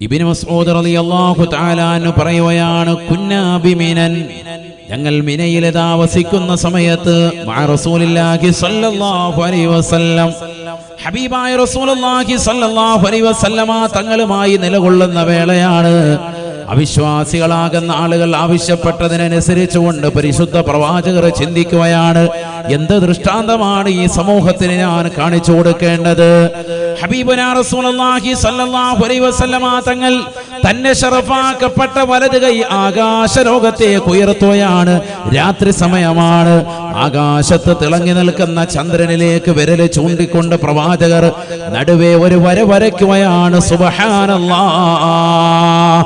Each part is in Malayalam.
ഇബ്നു മസ്ഊദ് റളിയല്ലാഹു തആല അൻഹു പറയുകയാണ്, കുന്നാ ബിമിനൻ, ഞങ്ങൾ മിനയിൽ താമസിക്കുന്ന സമയത്ത് മഅ റസൂലില്ലാഹി സ്വല്ലല്ലാഹു അലൈഹി വസല്ലം, ഹബീബായ റസൂലുള്ളാഹി സ്വല്ലല്ലാഹു അലൈഹി വസല്ലമ തങ്ങളുമായി നിലകൊള്ളുന്ന വേളയാണ്. അവിശ്വാസികളാകുന്ന ആളുകൾ ആവശ്യപ്പെട്ടതിനനുസരിച്ചുകൊണ്ട് പരിശുദ്ധ പ്രവാചകർ ചിന്തിക്കുകയാണ്, എന്ത് ദൃഷ്ടാന്തമാണ് ഈ സമൂഹത്തിന് ഞാൻ കാണിച്ചു കൊടുക്കേണ്ടത്? ഹബീബുനാ റസൂലുള്ളാഹി സ്വല്ലല്ലാഹു അലൈഹി വസല്ലമ തങ്ങൾ തന്നെ ശറഫാക്കപ്പെട്ട വലത് കൈ ആകാശലോകത്തേക്ക് ഉയർത്തുകയാണ്. രാത്രി സമയമാണ്. ആകാശത്ത് തിളങ്ങി നിൽക്കുന്ന ചന്ദ്രനിലേക്ക് വിരല് ചൂണ്ടിക്കൊണ്ട് പ്രവാചകർ നടുവേ ഒരു വര വരയ്ക്കുകയാണ്. സുബ്ഹാനല്ലാഹ്.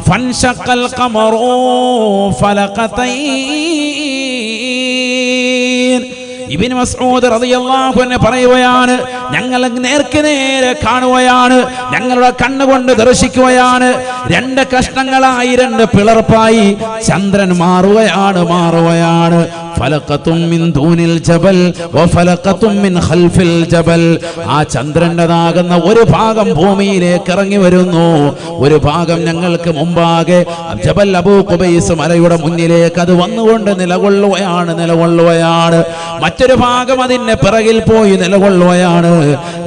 ഫൻശഖൽ ഖമറു ഫലഖതൈൻ. ഇബ്നു മസ്ഊദ് റളിയല്ലാഹു അൻഹു പറയുകയാണ്, ഞങ്ങൾ നേർക്ക് നേരെ കാണുകയാണ്, ഞങ്ങളുടെ കണ്ണുകൊണ്ട് ദർശിക്കുകയാണ്. രണ്ട് കഷ്ണങ്ങളായി, രണ്ട് പിളർപ്പായി ചന്ദ്രൻ മാറുകയാണ്. ഫലഖത്തും മിൻ ദൂനിൽ ജബൽ വഫലഖത്തും മിൻ ഖൽഫിൽ ജബൽ. ആ ചന്ദ്രൻ്റെതാകുന്ന ഒരു ഭാഗം ഭൂമിയിലേക്ക് ഇറങ്ങി വരുന്നു, ഒരു ഭാഗം ഞങ്ങൾക്ക് മുമ്പാകെ ജബൽ അബൂ ഖുബൈസ് മലയുടെ മുന്നിലേക്ക് അത് വന്നുകൊണ്ട് നിലകൊള്ളുകയാണ്. മറ്റൊരു ഭാഗം അതിന്റെ പിറകിൽ പോയി നിലകൊള്ളുകയാണ്.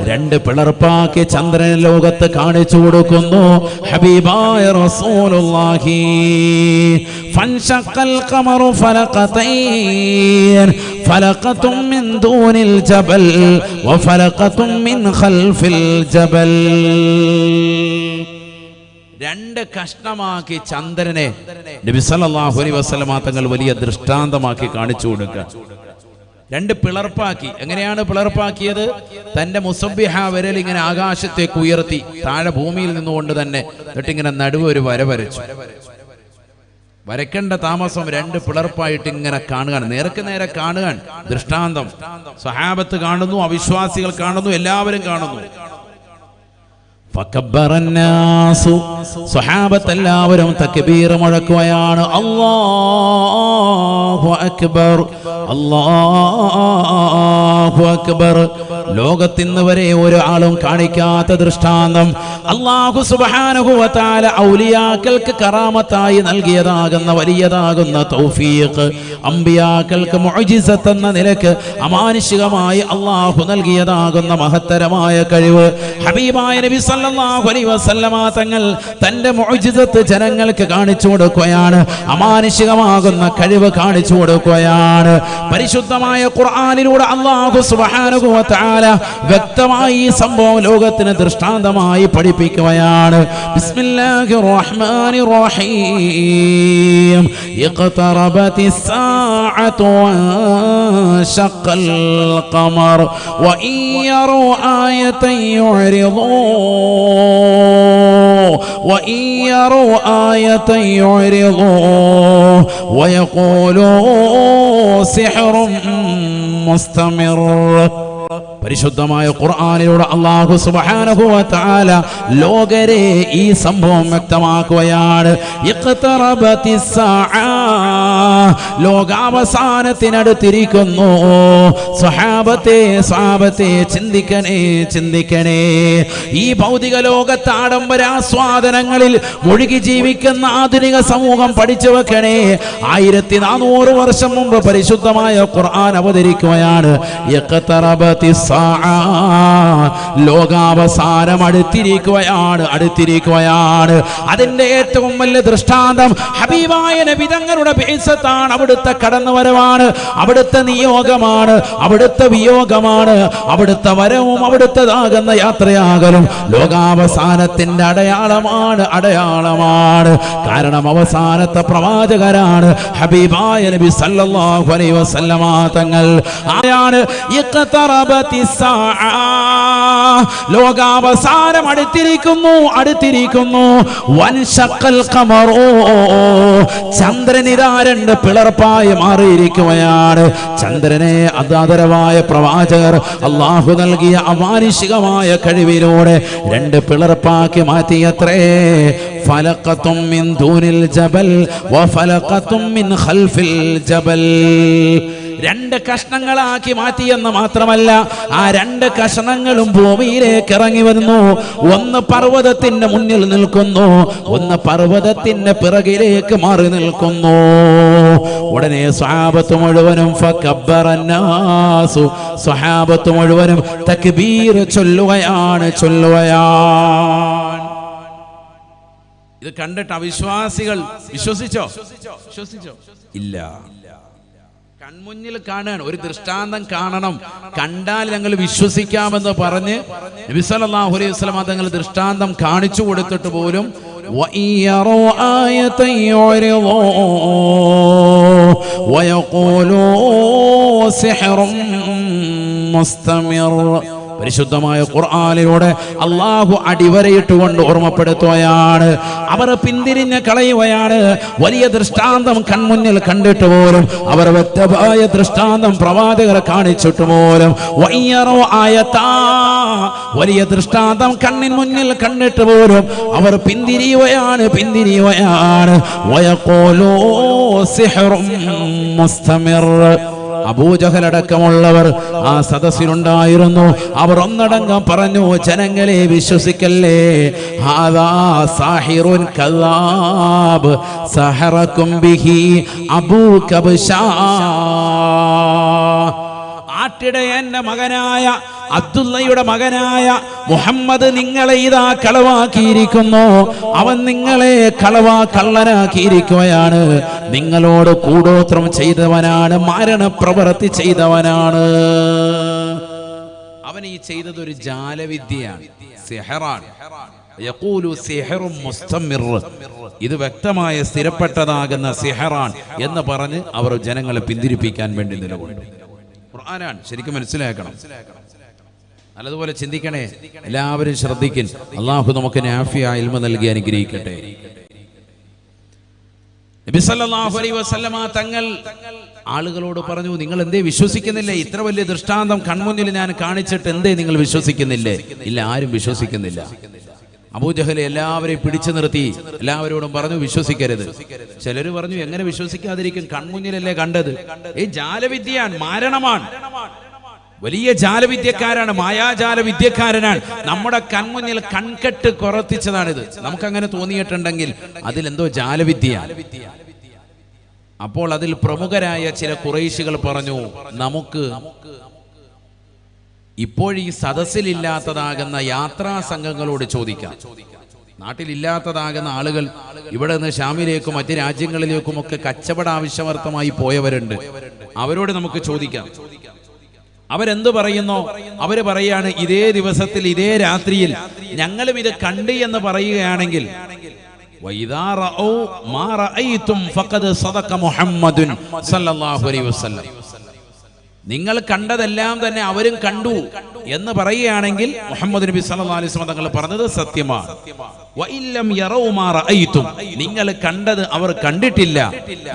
രണ്ട് പിളർപ്പാക്കി ചന്ദ്രൻ ലോകത്ത് കാണിച്ചു കൊടുക്കുന്നു ഹബീബായ റസൂലുള്ളാഹി. ഫൻശഖൽ ഖമറു ഫലഖതൈൻ, ഫലഖത്തും മിൻ ദൂനിൽ ജബൽ വഫലഖത്തും മിൻ ഖൽഫിൽ ജബൽ. രണ്ട് കഷ്ണമാക്കി ചന്ദ്രനെ നബി സല്ലല്ലാഹു അലൈഹി വസല്ലമ തങ്ങൾ വലിയ ദൃഷ്ടാന്തമാക്കി കാണിച്ചു കൊടുക്കുക. രണ്ട് പിളർപ്പാക്കി. എങ്ങനെയാണ് പിളർപ്പാക്കിയത്? തന്റെ മുസബ്ബിഹ വിരൽ ഇങ്ങനെ ആകാശത്തേക്ക് ഉയർത്തി താഴെ ഭൂമിയിൽ നിന്നുകൊണ്ട് തന്നെ എന്നിട്ടിങ്ങനെ നടുവ് ഒരു വര വരച്ചു. വരയ്ക്കേണ്ട താമസം രണ്ട് പിളർപ്പായിട്ട് ഇങ്ങനെ കാണുകയാണ്, നേർക്ക് നേരെ കാണുകയാണ്. ദൃഷ്ടാന്തം സ്വഹാബത്ത് കാണുന്നു, അവിശ്വാസികൾ കാണുന്നു, എല്ലാവരും കാണുന്നു. സ്വഹാബത്ത് എല്ലാവരും തക്ബീർ മുഴക്കുകയാണ്. അല്ലാഹു അക്ബർ, അല്ലാഹു അക്ബർ. ലോകത്തിന്ന് വരെ ഒരാളും കാണിക്കാത്ത ദൃഷ്ടാന്തം അല്ലാഹു സുബ്ഹാനഹു വ തആല ഔലിയാക്കൾക്ക് കറാമത്തായി നൽകിയതാകുന്ന വലിയതാകുന്ന തൗഫീഖ്, അമ്പിയാക്കൾക്ക് മുഅ്ജിസത്ത് എന്ന നിലക്ക് അമാനുഷികമായി അല്ലാഹു നൽകിയതാകുന്ന മഹത്തരമായ കഴിവ് ഹബീബായ നബി സല്ലല്ലാഹു അലൈഹി വസല്ലമ തങ്ങൾ തന്റെ മുഅ്ജിസത്ത് ജനങ്ങൾക്ക് കാണിച്ചു കൊടുക്കുകയാണ്. അമാനുഷികമാകുന്ന കഴിവ് കാണിച്ചു കൊടുക്കുകയാണ്. പരിശുദ്ധമായ ഖുർആനിലൂടെ അല്ലാഹു സുബ്ഹാനഹു വ തആല വ്യക്തമായി ഈ സംഭവം ലോകത്തിന് ദൃഷ്ടാന്തമായി പഠിപ്പിക്കുകയാണ്. ബിസ്മില്ലാഹിർ റഹ്മാനിർ റഹീം. ഇഖ്തറബതിസ് സാഅതു വൻശഖൽ ഖമർ വഇൻ യറൂ ആയതൻ യുഅ്രിദൂ وإن يروا آية يعرضوا ويقولوا سحر مستمر. പരിശുദ്ധമായ ഖുർആനിലൂടെ അല്ലാഹു സുബ്ഹാനഹു വ തആല ലോകരെ ഈ സംഭവം വ്യക്തമാക്കുകയാണ്. ഇഖ്തറബതിസ് സാഅ, ലോകാവസാനത്തിനടുത്തിരിക്കുന്നു. സ്വഹാബത്തെ ചിന്തിക്കണേ. ഈ ഭൗതിക ലോകത്തെ ആഡംബരാസ്വാദനങ്ങളിൽ മുഴുകി ജീവിക്കുന്ന ആധുനിക സമൂഹം പഠിച്ചു വെക്കണേ. 1400 വർഷം മുമ്പ് പരിശുദ്ധമായ ഖുർആൻ അവതരിക്കുകയാണ്. ഇഖ്തറബതിസ് ലോകാവസാനം അടുത്തിരിക്കുകയാണ്. അതിന്റെ ഏറ്റവും വലിയ ദൃഷ്ടാന്തം ഹബീബായ നബി തങ്ങളുടെ ബിഅ്സത്താണ്. അവിടുത്തെ കടന്നുവരവാണ്, അവിടുത്തെ നിയോഗമാണ്, അവിടുത്തെ വിയോഗമാണ്, അവിടുത്തെ വരവും അവിടുത്തേതാകുന്ന യാത്രയാകലും ലോകാവസാനത്തിന്റെ അടയാളമാണ്. കാരണം അവസാനത്തെ പ്രവാചകരാണ് ഹബീബായ നബി സല്ലല്ലാഹു അലൈഹി വസല്ലമ തങ്ങൾ. ആയാണ് ലോകാവസാനം അടുത്തിരിക്കുന്നു. വൻശഖൽ ഖമറു, ചന്ദ്രനിതാ രണ്ട് പിളർപ്പായി മാറിയിരിക്കുകയാണ്. ചന്ദ്രനെ അതാദരവായ പ്രവാചകർ അല്ലാഹു നൽകിയ അമാനുഷികമായ കഴിവിലൂടെ രണ്ട് പിളർപ്പാക്കി മാറ്റിയത്രേ. ഫലഖത്തും മിൻ ദൂനിൽ ജബൽ വഫലഖത്തും മിൻ ഖൽഫിൽ ജബൽ. 2 കഷ്ണങ്ങളാക്കി മാറ്റിയെന്ന് മാത്രമല്ല, ആ 2 കഷ്ണങ്ങളും ഭൂമിയിലേക്ക് ഇറങ്ങി വരുന്നു. ഒന്ന് പർവ്വതത്തിന്റെ മുന്നിൽ നിൽക്കുന്നു, ഒന്ന് പർവ്വതത്തിന്റെ പിറകിലേക്ക് മാറി നിൽക്കുന്നു. ഉടനെ സ്വഹാബത്ത് മുഴുവനും ഫകബ്ബറന്നാസു, സ്വഹാബത്ത് മുഴുവനും തക്ബീർ ചൊല്ലുകയാണ്. ഇത് കണ്ടിട്ട് അവിശ്വാസികൾ വിശ്വസിച്ചോ? ഇല്ല. കൺമുന്നിൽ കാണാൻ ഒരു ദൃഷ്ടാന്തം കാണണം, കണ്ടാൽ ഞങ്ങൾ വിശ്വസിക്കാമെന്ന് പറഞ്ഞ് നബി സല്ലല്ലാഹു അലൈഹി വസല്ലം തങ്ങൾ ദൃഷ്ടാന്തം കാണിച്ചു കൊടുത്തിട്ട് പോലും പരിശുദ്ധമായ ഖുർആനിലൂടെ അല്ലാഹു അടിവരയിട്ടുകൊണ്ട് ഓർമ്മപ്പെടുത്തുകയാണ്. അവർ പിന്തിരിഞ്ഞ് കളയുകയാണ്. വലിയ ദൃഷ്ടാന്തം കൺമുന്നിൽ കണ്ടിട്ട് പോലും, അവർ വ്യക്തമായ ദൃഷ്ടാന്തം പ്രവാചകരെ കാണിച്ചിട്ട് പോലും, വലിയ ദൃഷ്ടാന്തം കണ്ണിൻ മുന്നിൽ കണ്ടിട്ട് പോലും അവർ പിന്തിരിയുകയാണ്. വയഖൂലൂ സിഹ്റും മുസ്തമിർ. അബൂജഹൽ അടക്കമുള്ളവർ ആ സദസ്സിലുണ്ടായിരുന്നു. അവർ ഒന്നടങ്കം പറഞ്ഞു, ജനങ്ങളെ വിശ്വസിക്കല്ലേ, ഹാദാ സാഹിറുൻ കദ്ദാബ് സഹറകും ബിഹി അബൂ കബ്ശാ. ആട്ടിടയന്റെ മകനായ അബ്ദുള്ളയുടെ മകനായ മുഹമ്മദ് നിങ്ങളെ ഇതാ കളവാക്കിയിരിക്കുന്നു. അവൻ നിങ്ങളെ കള്ളനാക്കിയിരിക്കുകയാണ്. നിങ്ങളോട് കൂടോത്രം ചെയ്തവനാണ്, മാരണപ്രവൃത്തി ചെയ്തവനാണ്. അവൻ ഈ ചെയ്തത് ഒരു ജാലവിദ്യയാണ്, സിഹറാണ്. യഖൂലു സിഹറും മുസ്തമിർ. ഇത് വ്യക്തമായ സ്ഥിരപ്പെട്ടതാകുന്ന സിഹറാൻ എന്ന് പറഞ്ഞ് അവർ ജനങ്ങളെ പിന്തിരിപ്പിക്കാൻ വേണ്ടി നിലകൊണ്ടു. ഖുർആനാണ്, ശരിക്കും മനസ്സിലാക്കണം. നല്ലതുപോലെ ചിന്തിക്കണേ, എല്ലാവരും ശ്രദ്ധിക്കും. അള്ളാഹു നമുക്ക് നാഫിയായ ഇൽമ നൽകി അനുഗ്രഹിക്കട്ടെ. നബി സല്ലല്ലാഹു അലൈഹി വസല്ലമ തങ്ങൾ ആളുകളോട് പറഞ്ഞു, നിങ്ങൾ എന്തേ വിശ്വസിക്കുന്നില്ലേ? ഇത്ര വലിയ ദൃഷ്ടാന്തം കൺമുന്നിൽ ഞാൻ കാണിച്ചിട്ട് എന്തേ നിങ്ങൾ വിശ്വസിക്കുന്നില്ലേ? ഇല്ല, ആരും വിശ്വസിക്കുന്നില്ല. അബൂജഹൽ എല്ലാവരെയും പിടിച്ചു നിർത്തി എല്ലാവരോടും പറഞ്ഞു, വിശ്വസിക്കരുത്. ചിലര് പറഞ്ഞു, എങ്ങനെ വിശ്വസിക്കാതിരിക്കും? കൺമുന്നിലല്ലേ കണ്ടത്. ഈ ജാലവിദ്യയാണ്, മാരണമാണ്, വലിയ ജാലവിദ്യക്കാരാണ്, മായാജാലവിദ്യക്കാരനാണ്. നമ്മുടെ കൺമുന്നിൽ കൺകെട്ട് കുറത്തിച്ചതാണിത്. നമുക്കങ്ങനെ തോന്നിയിട്ടുണ്ടെങ്കിൽ അതിലെന്തോ ജാലവിദ്യയാണ്. അപ്പോൾ അതിൽ പ്രമുഖരായ ചില ഖുറൈശികൾ പറഞ്ഞു, നമുക്ക് ഇപ്പോഴീ സദസ്സിലില്ലാത്തതാകുന്ന യാത്രാ സംഘങ്ങളോട് ചോദിക്കാം. നാട്ടിലില്ലാത്തതാകുന്ന ആളുകൾ ഇവിടെ നിന്ന് ഷാമിലേക്കും മറ്റ് രാജ്യങ്ങളിലേക്കും ഒക്കെ കച്ചവട ആവശ്യാർത്ഥമായി പോയവരുണ്ട്. അവരോട് നമുക്ക് ചോദിക്കാം. അവരെന്ത് പറയുന്നോ അവര് പറയാണ്, ഇതേ ദിവസത്തിൽ ഇതേ രാത്രിയിൽ ഞങ്ങളും ഇത് കണ്ട് എന്ന് പറയുകയാണെങ്കിൽ, വഇദാ റഅൂ മാ റഅയ്തും ഫഖദ് സദഖ മുഹമ്മദുൻ സല്ലല്ലാഹു അലൈഹി വസല്ലം, നിങ്ങൾ കണ്ടതെല്ലാം തന്നെ അവരും കണ്ടു എന്ന് പറയുകയാണെങ്കിൽ മുഹമ്മദ് നബി സല്ലല്ലാഹു അലൈഹി വസല്ലം തങ്ങൾ പറഞ്ഞത് സത്യമാണ്. വഇല്ലം യറൗ മാ റഅയ്തും, നിങ്ങൾ കണ്ടത് അവർ കണ്ടിട്ടില്ല,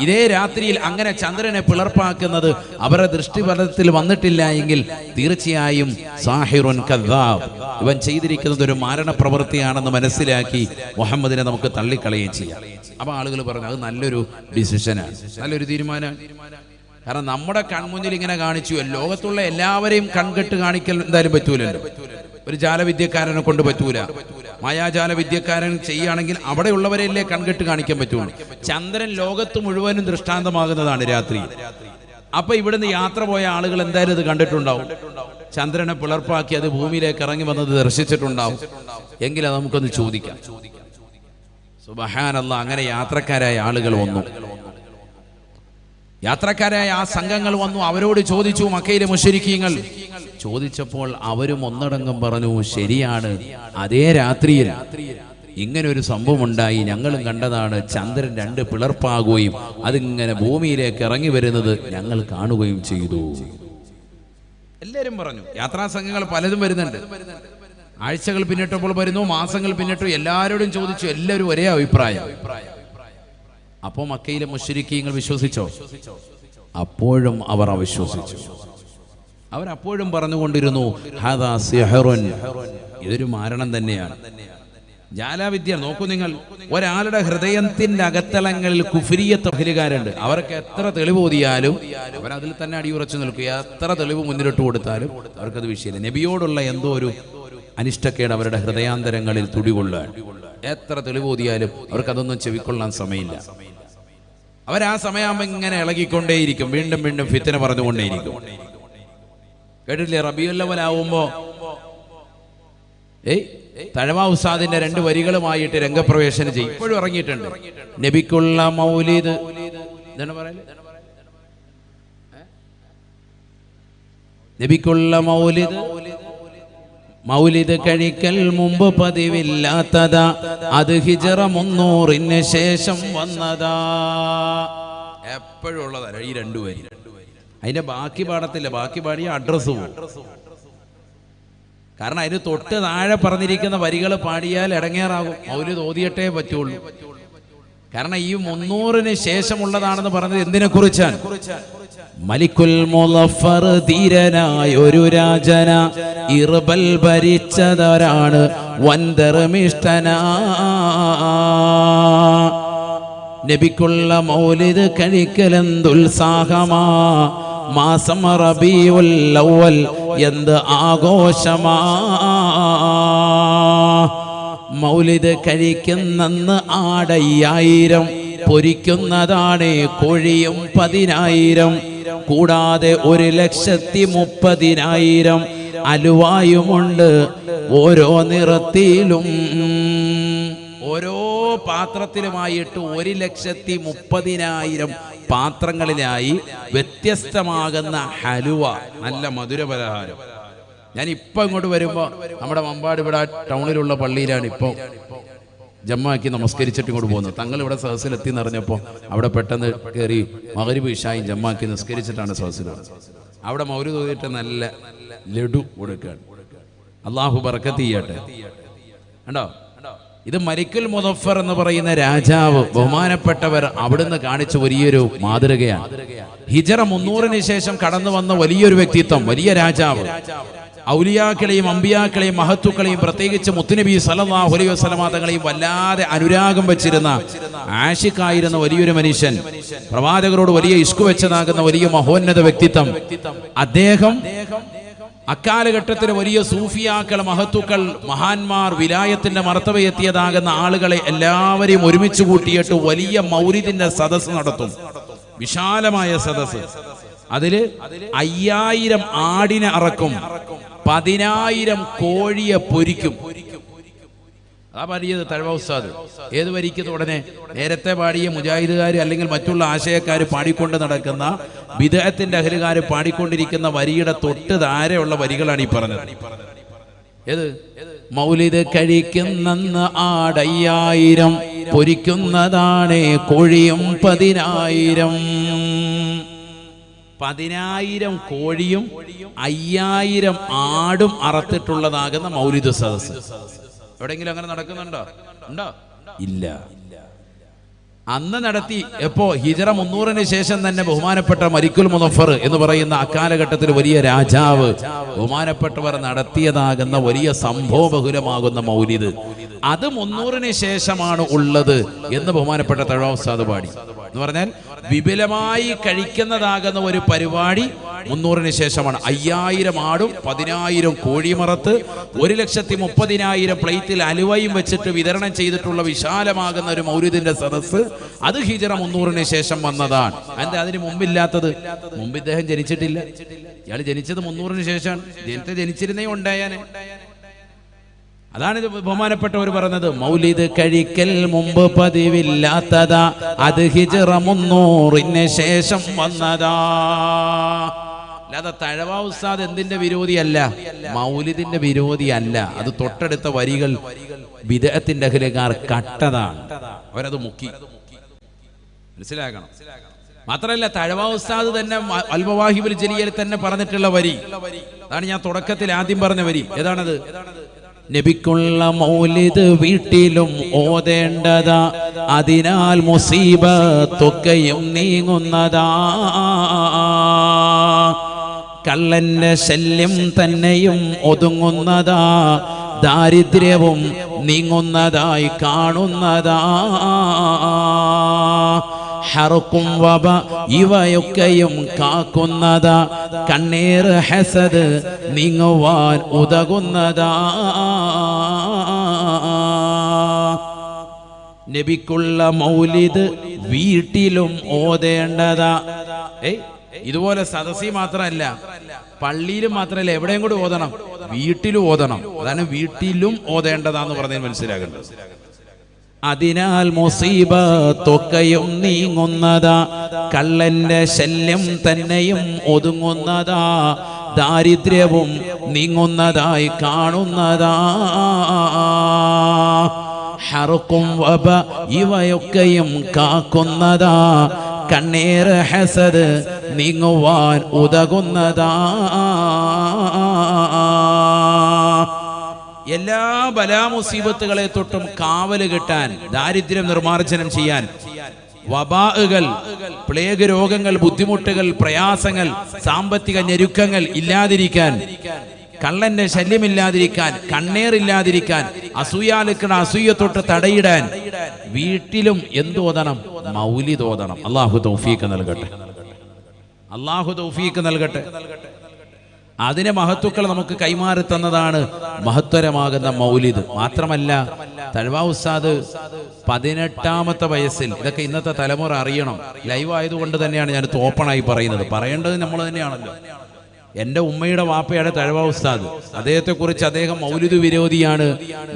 ഇതേ രാത്രിയിൽ അങ്ങനെ ചന്ദ്രനെ പിളർപ്പാക്കുന്നത് അവരുടെ ദൃഷ്ടിപഥത്തിൽ വന്നിട്ടില്ല എങ്കിൽ തീർച്ചയായും സാഹിറുൻ കദ്ദാബ്, ഇവൻ ചെയ്തിരിക്കുന്നത് ഒരു മാരണപ്രവൃത്തിയാണെന്ന് മനസ്സിലാക്കി മുഹമ്മദിനെ നമുക്ക് തള്ളിക്കളയുകയും ചെയ്യാം. അപ്പൊ ആളുകൾ പറഞ്ഞു, അത് നല്ലൊരു ഡിസിഷനാണ്, നല്ലൊരു തീരുമാനമാണ്. കാരണം നമ്മുടെ കൺമുന്നിൽ ഇങ്ങനെ കാണിച്ചു, ലോകത്തുള്ള എല്ലാവരെയും കൺകെട്ട് കാണിക്കൽ എന്തായാലും പറ്റൂലല്ലോ. ഒരു ജാലവിദ്യക്കാരനെ കൊണ്ട് പറ്റൂല. മായാജാല വിദ്യക്കാരൻ ചെയ്യുകയാണെങ്കിൽ അവിടെയുള്ളവരെയല്ലേ കൺകെട്ട് കാണിക്കാൻ പറ്റുള്ളൂ. ചന്ദ്രൻ ലോകത്ത് മുഴുവനും ദൃഷ്ടാന്തമാകുന്നതാണ് രാത്രി. അപ്പൊ ഇവിടുന്ന് യാത്ര പോയ ആളുകൾ എന്തായാലും ഇത് കണ്ടിട്ടുണ്ടാവും. ചന്ദ്രനെ പിളർപ്പാക്കി അത് ഭൂമിയിലേക്ക് ഇറങ്ങി വന്നത് ദർശിച്ചിട്ടുണ്ടാവും. എങ്കിൽ അത് നമുക്കൊന്ന് ചോദിക്കാം. സുബ്ഹാനല്ലാഹ്, അങ്ങനെ യാത്രക്കാരായ ആളുകൾ വന്നു. യാത്രക്കാരായ ആ സംഘങ്ങൾ വന്നു, അവരോട് ചോദിച്ചു. മക്കയിലെ മുശ്രിക്കീങ്ങൾ ചോദിച്ചപ്പോൾ അവരും ഒന്നടങ്കം പറഞ്ഞു, ശരിയാണ്, അതേ രാത്രിയിൽ ഇങ്ങനൊരു സംഭവം ഉണ്ടായി, ഞങ്ങളും കണ്ടതാണ്. ചന്ദ്രൻ 2 പിളർപ്പാകുകയും അതിങ്ങനെ ഭൂമിയിലേക്ക് ഇറങ്ങി വരുന്നത് ഞങ്ങൾ കാണുകയും ചെയ്തു. എല്ലാവരും പറഞ്ഞു. യാത്രാ സംഘങ്ങൾ പലതും വരുന്നുണ്ട്. ആഴ്ചകൾ പിന്നിട്ടപ്പോൾ വരുന്നു, മാസങ്ങൾ പിന്നിട്ടു. എല്ലാവരോടും ചോദിച്ചു, എല്ലാവരും ഒരേ അഭിപ്രായം. അപ്പോ മക്കയിലെ മുശ്രിക്കീങ്ങൾ വിശ്വസിച്ചോ? അപ്പോഴും അവർ അവിശ്വസിച്ചു. അവരപ്പോഴും പറഞ്ഞുകൊണ്ടിരുന്നു, ഹാദാ സിഹറുൻ, ഇതൊരു മാരണം തന്നെയാണ്. ജാലവിദ്യ നോക്കൂ നിങ്ങൾ. ഒരാളുടെ ഹൃദയത്തിന്റെ അകത്തളങ്ങളിൽ കുഫ്രിയത്ത് അഹ്ലുകാരുണ്ട്. അവർക്ക് എത്ര തെളിവ് ഓതിയാലും അവരതിൽ തന്നെ അടിയുറച്ചു നിൽക്കുക. എത്ര തെളിവ് മുന്നിലിട്ട് കൊടുത്താലും അവർക്കത് വിഷയമില്ല. നബിയോടുള്ള എന്തോ ഒരു അനിഷ്ടക്കേട് അവരുടെ ഹൃദയാന്തരങ്ങളിൽ തുടികൊള്ളാൻ. എത്ര തെളിവ് ഓതിയാലും അവർക്കതൊന്നും ചെവിക്കൊള്ളാൻ സമയമില്ല. അവരാ സമയമാകുമ്പോൾ ഇങ്ങനെ ഇളകിക്കൊണ്ടേയിരിക്കും, വീണ്ടും വീണ്ടും ഫിത്ന പറഞ്ഞുകൊണ്ടേയിരിക്കും. കേട്ടില്ലേ? റബീഉൽ അവ്വൽ ആവുമ്പോ തഴവ ഉസ്താദിന്റെ 2 വരികളുമായിട്ട് രംഗപ്രവേശനം ചെയ്യും. ഇപ്പോഴും ഇറങ്ങിയിട്ടുണ്ട്. നബിക്കുള്ള മൗലിദ് എന്താണ് പറയല്? നബിക്കുള്ള മൗലിദ് കഴിക്കൽ മുമ്പ് പതിവില്ലാത്തതാ, അത് ഹിജ്റ 300 ശേഷം വന്നതാ. എപ്പോഴും ഉള്ളതാ ഈ 2 വരി. അതിന്റെ ബാക്കി പാടത്തില്ല. ബാക്കി പാടിയ അഡ്രസ് പോകും. കാരണം അതിന് തൊട്ട് താഴെ പറഞ്ഞിരിക്കുന്ന വരികൾ പാടിയാൽ ഇടങ്ങേറാകും. മൗലിദ് ഓതിയിട്ടേ പറ്റുള്ളൂ. കാരണം ഈ 300 ശേഷമുള്ളതാണെന്ന് പറഞ്ഞത് എന്തിനെ കുറിച്ചാണ്? മലിക്കുൽ മുളഫർ ധീരനായ ഒരു രാജന, ഇർബൽ ഭരിച്ചവരാണ് വൻധർമ്മിഷ്ഠന. നബിക്കുള്ള മൗലിദ് കഴിക്കലെന്തുത്സാഹമാ, മാസം റബീഉൽ അവ്വൽ എന്ത് ആഘോഷമാ. മൗലിദ് കഴിക്കുന്നെന്ന് ആടയ്യായിരം, പൊരിക്കുന്നതാണ് കോഴിയും 10,000, കൂടാതെ 1,30,000 അലുവായുമുണ്ട് ഓരോ നിറത്തിലും. ഓരോ പാത്രത്തിലുമായിട്ട് 1,30,000 പാത്രങ്ങളിലായി വ്യത്യസ്തമാകുന്ന ഹലുവ, നല്ല മധുരപലഹാരം. ഞാൻ ഇപ്പം ഇങ്ങോട്ട് വരുമ്പോൾ നമ്മുടെ മമ്പാട് ഇവിടെ ടൗണിലുള്ള പള്ളിയിലാണ് ഇപ്പോൾ ജമ്മാക്കി നമസ്കരിച്ചിട്ട് ഇങ്ങോട്ട് പോകുന്നത്. തങ്ങൾ ഇവിടെ സദസ്സിലെത്തി എന്നറിഞ്ഞപ്പോൾ അവിടെ പെട്ടെന്ന് കയറി മഗ്രിബ് ഇശായും ജമ്മാക്കി നിസ്കരിച്ചിട്ടാണ് സദസ്സിൽ. അവിടെ മൗലിദ് ഓതിയിട്ട് നല്ല ലഡു കൊടുക്കുകയാണ്. അള്ളാഹു ബർക്കത്ത് ചെയ്യട്ടെ. കണ്ടോ? ഇത് മലിക്കുൽ മുളഫർ എന്ന് പറയുന്ന രാജാവ്, ബഹുമാനപ്പെട്ടവർ അവിടുന്ന് കാണിച്ച വലിയൊരു മാതൃകയാണ്. ഹിജ്റ 300 ശേഷം കടന്നു വന്ന വലിയൊരു വ്യക്തിത്വം, വലിയ രാജാവ്. ഔലിയാക്കളെയും അമ്പിയാക്കളെയും മഹത്തുക്കളെയും പ്രത്യേകിച്ച് മുത്തുനബി സല്ലല്ലാഹു അലൈഹി വസല്ലമ തങ്ങളെയും വല്ലാതെ അനുരാഗം വെച്ചിരുന്ന, ആഷിഖായിരുന്ന വലിയൊരു മനുഷ്യൻ, പ്രവാചകരോട് വലിയ ഇഷ്ക് വെച്ചതാകുന്ന വലിയ മഹോന്നത വ്യക്തിത്വം. അദ്ദേഹം അക്കാലഘട്ടത്തിൽ വലിയ സൂഫിയാക്കൾ, മഹത്തുക്കൾ, മഹാന്മാർ, വിലായത്തിന്റെ മർത്തബയെത്തിയതാകുന്ന ആളുകളെ എല്ലാവരെയും ഒരുമിച്ച് കൂട്ടിയിട്ട് വലിയ മൗലിദിന്റെ സദസ്സ് നടത്തും. വിശാലമായ സദസ്സ്. അതില് 5000 ആടിനെ അറക്കും, 10,000 കോഴിയെ പൊരിക്കും. അതാ പാടിയത് തഴവ ഉസ്താദ്. ഏത് വരിക്കുന്നത്? ഉടനെ നേരത്തെ പാടിയ മുജാഹിദുകാർ അല്ലെങ്കിൽ മറ്റുള്ള ആശയക്കാർ പാടിക്കൊണ്ട് നടക്കുന്ന ബിദ്അത്തിന്റെ അഹ്ലുകാർ പാടിക്കൊണ്ടിരിക്കുന്ന വരിയുടെ തൊട്ട് താരെയുള്ള വരികളാണ് ഈ പറഞ്ഞത്. ഏത്? മൗലിദ് കഴിക്കുന്നെന്ന് ആടയ്യായിരം, പൊരിക്കുന്നതാണ് കോഴിയും 10,000. 10,000 കോഴിയും 5,000 ആടും അറത്തിട്ടുള്ളതാകുന്ന മൗലിദ് സദസ്സ് എവിടെയെങ്കിലും അങ്ങനെ നടക്കുന്നുണ്ടോ? ഉണ്ടോ? ഇല്ല. അന്ന് നടത്തി. എപ്പോ? ഹിജ്റ 300 ശേഷം തന്നെ ബഹുമാനപ്പെട്ട മലിക്കുൽ മുളഫർ എന്ന് പറയുന്ന അക്കാലഘട്ടത്തിൽ വലിയ രാജാവ്, ബഹുമാനപ്പെട്ടവർ നടത്തിയതാകുന്ന വലിയ സംഭവബഹുലമാകുന്ന മൗലിദ്, അത് 300 ശേഷമാണ് ഉള്ളത് എന്ന് ബഹുമാനപ്പെട്ട തഴവ ഉസ്താദ് പാടി. എന്ന് പറഞ്ഞാൽ വിപുലമായി കഴിക്കുന്നതാകുന്ന ഒരു പരിപാടി 300 ശേഷമാണ്. 5,000 ആടും 10,000 കോഴിമറത്ത് 1,30,000 പ്ലേറ്റിൽ അലുവയും വെച്ചിട്ട് വിതരണം ചെയ്തിട്ടുള്ള വിശാലമാകുന്ന ഒരു മൗലിദിന്റെ സദസ്സ്, അത് ഹിജ്റ 300 ശേഷം വന്നതാണ്. എന്താ അതിന് മുമ്പില്ലാത്തത്? മുമ്പ് ഇദ്ദേഹം ജനിച്ചിട്ടില്ല. ഇയാൾ ജനിച്ചത് 300 ശേഷമാണ്. ജനിച്ചിരുന്നേ ഉണ്ടായാനെ. അതാണ് ബഹുമാനപ്പെട്ടവർ പറഞ്ഞത്, മൗലിദ് കഴിക്കൽ മുമ്പ് പതിവില്ലാത്തതാ, അത് ഹിജ്റ 300 ശേഷം വന്നതാ. അല്ലാതെ തഴവ ഉസ്താദ് എന്തിന്റെ വിരോധിയല്ല, മൗലിദിന്റെ വിരോധിയല്ല. അത് തൊട്ടടുത്ത വരികൾ ബിദ്അത്തിന്റെ അഹ്ലുകാർ കട്ടതാണ്, അവരത് മുക്കി. മനസ്സിലാക്കണം. മാത്രമല്ല തഴവ ഉസ്താദ് തന്നെ അൽ മവാഹിബുൽ ജലിയയിൽ തന്നെ പറഞ്ഞിട്ടുള്ള വരി, അതാണ് ഞാൻ തുടക്കത്തിൽ ആദ്യം പറഞ്ഞ വരി. ഏതാണത്? നബിക്കുള്ള മൗലിദ് വീട്ടിലും ഓതേണ്ടതാ, അതിനാൽ മുസീബത്തൊക്കെയും നീങ്ങുന്നതാ. കള്ളന്റെ ശല്യം തന്നെയും ഒതുങ്ങുന്നതാ, ദാരിദ്ര്യവും നീങ്ങുന്നതായി കാണുന്നതാ. ഹർക്കും വബ ഇവയൊക്കെയും കാക്കുന്നതാ, കണ്ണീർ ഹസദ് നീങ്ങുവാൻ ഉതകുന്നതാ. നബിക്കുള്ള മൗലിദ് വീട്ടിലും ഓതേണ്ടതാ. ഇതുപോലെ സദസ്സി മാത്രമല്ല, പള്ളിയിലും മാത്രമല്ല, എവിടെയും കൂടി ഓതണം, വീട്ടിലും ഓതണം. അതാണ് വീട്ടിലും ഓതേണ്ടതാന്ന് പറഞ്ഞാൽ മനസ്സിലാക്കേണ്ടത്. അതിനാൽ മുസീബത്തൊക്കെയും നീങ്ങുന്നതാ, കള്ളന്റെ ശല്യം തന്നെയും ഒതുങ്ങുന്നതാ, ദാരിദ്ര്യവും നീങ്ങുന്നതായി കാണുന്നതാ. ഹർക്കും വബ ഇവയൊക്കെയും കാക്കുന്നതാ, കണ്ണീർ ഹസദ് നീങ്ങുവാൻ ഉതകുന്നതാ. എല്ലാ ബലാമുസീബത്തുകളെ തൊട്ടും കാവല് കിട്ടാൻ, ദാരിദ്ര്യം നിർമ്മാർജ്ജനം ചെയ്യാൻ, വബാകൾ, പ്ലേഗ് രോഗങ്ങൾ, ബുദ്ധിമുട്ടുകൾ, പ്രയാസങ്ങൾ, സാമ്പത്തിക ഞെരുക്കങ്ങൾ ഇല്ലാതിരിക്കാൻ, കള്ളന്റെ ശല്യമില്ലാതിരിക്കാൻ, കണ്ണേറില്ലാതിരിക്കാൻ, അസൂയാലുക്കണ അസൂയ തൊട്ട് തടയിടാൻ വീട്ടിലും എന്തോതണം? മൗലിദ് ഓതണം. അല്ലാഹു തൗഫീഖ് നൽകട്ടെ, അല്ലാഹു തൗഫീഖ് നൽകട്ടെ. അതിനെ മഹത്തുക്കൾ നമുക്ക് കൈമാറി തന്നതാണ് മഹത്വരമാകുന്ന മൗലിദ്. മാത്രമല്ല, തഴവ ഉസ്താദ് 18ാമത്തെ വയസ്സിൽ, ഇതൊക്കെ ഇന്നത്തെ തലമുറ അറിയണം, ലൈവ് ആയതുകൊണ്ട് തന്നെയാണ് ഞാൻ ഓപ്പണായി പറയുന്നത്, പറയേണ്ടത് നമ്മൾ തന്നെയാണല്ലോ. എൻ്റെ ഉമ്മയുടെ വാപ്പയുടെ തഴവ ഉസ്താദ്, അദ്ദേഹത്തെക്കുറിച്ച് അദ്ദേഹം മൗലിദ് വിരോധിയാണ്,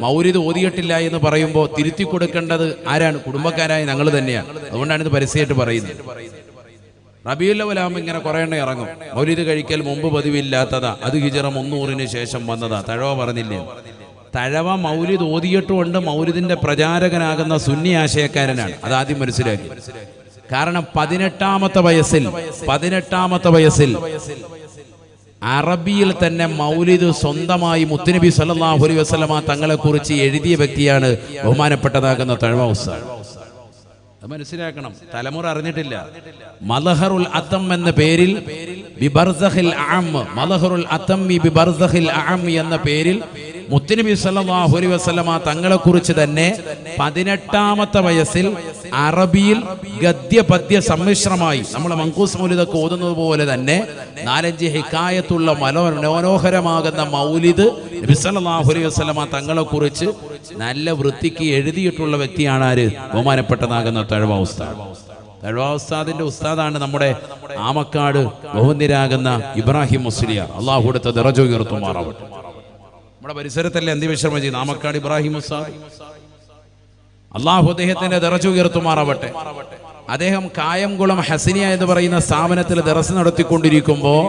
മൗലിദ് ഓതിയിട്ടില്ല എന്ന് പറയുമ്പോൾ തിരുത്തി കൊടുക്കേണ്ടത് ആരാണ്? കുടുംബക്കാരായ ഞങ്ങൾ തന്നെയാണ്. അതുകൊണ്ടാണ് ഇത് പരസ്യമായിട്ട് പറയുന്നത്. റബീഉൽ അവ്വൽ ആകുമ്പോൾ ഇങ്ങനെ കുറേ എണ്ണം ഇറങ്ങും, മൗലിദ് കഴിക്കൽ മുമ്പ് പതിവില്ലാത്തതാ, അത് ഹിജറ 300 ശേഷം വന്നതാ. തഴവ പറഞ്ഞില്ലേ? തഴവ മൗലിദ് ഓതിയിട്ടുകൊണ്ട് മൗലിദിന്റെ പ്രചാരകനാകുന്ന സുന്നി ആശയക്കാരനാണ്. അതാദ്യം മനസ്സിലാക്കി. കാരണം 18ാമത്തെ വയസ്സിൽ അറബിയിൽ തന്നെ മൗലിദ് സ്വന്തമായി മുത്തുനബി സല്ലല്ലാഹു അലൈഹി വസല്ലമ തങ്ങളെ കുറിച്ച് എഴുതിയ വ്യക്തിയാണ് ബഹുമാനപ്പെട്ടതാകുന്ന തഴവ ഉസ്താദ്. അത് മനസ്സിലാക്കണം, തലമുറ അറിഞ്ഞിട്ടില്ല. മലഹറുൽ അത്തം എന്ന പേരിൽ ബിബർസഖിൽ അഅം, മലഹറുൽ അത്തമ്മി ബിബർസഖിൽ അഅം എന്ന പേരിൽ മുത്തുനബി സല്ലല്ലാഹു അലൈഹി വസല്ലമ തങ്ങളെ കുറിച്ച് തന്നെ 18ാമത്തെ വയസ്സിൽ അറബിയിൽ ഗദ്യ പദ്യ സമ്മിശ്രമായി നമ്മൾ മങ്കൂസ് മൗലിദൊക്കെ ഓതുന്നത് പോലെ തന്നെ 4-5 ഹിക്കായത്തുള്ള മനോഹരമാകുന്ന മൗലിദ് നബി സല്ലല്ലാഹു അലൈഹി വസല്ലമ തങ്ങളെ കുറിച്ച് നല്ല വൃത്തിക്ക് എഴുതിയിട്ടുള്ള വ്യക്തിയാണ് ആര്? ബഹുമാനപ്പെട്ടതാകുന്ന തഴവ ഉസ്താദ്. തഴവ ഉസ്താദിന്റെ ഉസ്താദാണ് നമ്മുടെ ആമക്കാട് ബഹുന്ദരാകുന്ന ഇബ്രാഹിം മുസ്ലിയാർ. അള്ളാഹു കൊടുത്ത ദറജ ഉയർത്തുമാറാവട്ടെ. നമ്മുടെ പരിസരത്തല്ലേ അന്ത്യവിശ്രമം ചെയ്യുന്ന ആമക്കാട് ഇബ്രാഹിം ഉസ്താദ്. അള്ളാഹു അദ്ദേഹത്തിന്റെ ദറജ ഉയർത്തുമാറാവട്ടെ. അദ്ദേഹം കായംകുളം ഹസനിയ എന്ന് പറയുന്ന സ്ഥാപനത്തിൽ ദറസ് നടത്തിക്കൊണ്ടിരിക്കുമ്പോൾ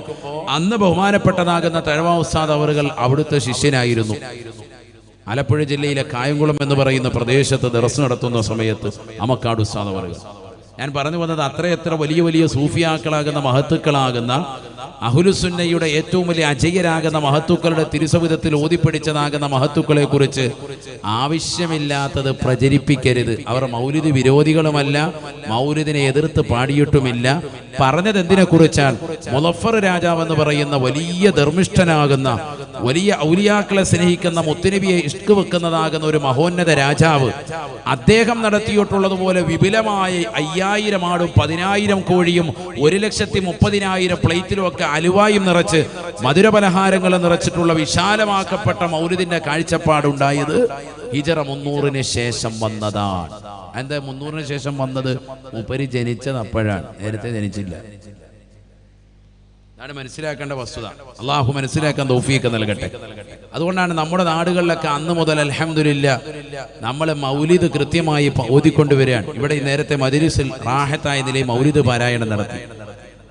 അന്ന് ബഹുമാനപ്പെട്ടതാകുന്ന തഴവ ഉസ്താദ് അവറുകൾ അവിടുത്തെ ശിഷ്യനായിരുന്നു. ആലപ്പുഴ ജില്ലയിലെ കായംകുളം എന്ന് പറയുന്ന പ്രദേശത്ത് ദറസ് നടത്തുന്ന സമയത്ത് ആമക്കാട് ഉസ്താദ് അവറുകൾ, ഞാൻ പറഞ്ഞു വന്നത് അത്രയെത്ര വലിയ വലിയ സൂഫിയാക്കളാകുന്ന മഹത്തുക്കളാകുന്ന അഹ്ലുസുന്നയുടെ ഏറ്റവും വലിയ അജയ്യരാകുന്ന മഹത്തുക്കളുടെ തിരുസവിധത്തിൽ ഓതിപ്പിടിച്ചതാകുന്ന മഹത്തുക്കളെ കുറിച്ച് ആവശ്യമില്ലാത്തത് പ്രചരിപ്പിക്കരുത്. അവർ മൗലിദ് വിരോധികളുമല്ല, മൗലിദിനെ എതിർത്ത് പാടിയിട്ടുമില്ല. പറഞ്ഞത് എന്തിനെ കുറിച്ചാൽ മുളഫർ രാജാവ് എന്ന് പറയുന്ന വലിയ ധർമ്മിഷ്ഠനാകുന്ന വലിയ ഔലിയാക്കളെ സ്നേഹിക്കുന്ന മുത്തുനബിയെ ഇഷ്ക് വെക്കുന്നതാകുന്ന ഒരു മഹോന്നത രാജാവ്, അദ്ദേഹം നടത്തിയിട്ടുള്ളതുപോലെ വിപുലമായ 5000 ആടും 10000 കോഴിയും 1,30,000 പ്ലേറ്റിലും ഒക്കെ അലുവായും നിറച്ച് മധുരപലഹാരങ്ങൾ നിറച്ചിട്ടുള്ള വിശാലമാക്കപ്പെട്ട മൗലിദിന്റെ കാഴ്ചപ്പാടുണ്ടായത് ഹിജറ 300 ശേഷം വന്നതാണ്. എന്താ 300 ശേഷം വന്നത്? മൂപ്പര് ജനിച്ചത് അപ്പോഴാണ്, നേരത്തെ ജനിച്ചില്ല. അതാണ് മനസ്സിലാക്കേണ്ട വസ്തുത. അള്ളാഹു മനസ്സിലാക്കാൻ തൗഫീഖ് നൽകട്ടെ. അതുകൊണ്ടാണ് നമ്മുടെ നാടുകളിലൊക്കെ അന്ന് മുതൽ അൽഹംദുലില്ലാ നമ്മൾ മൗലിദ് കൃത്യമായി ഓതിക്കൊണ്ടുവരികയാണ്. ഇവിടെ നേരത്തെ മജ്‌ലിസിൽ റാഹത്തായ നിലയിൽ മൗലിദ് പാരായണം നടത്തി.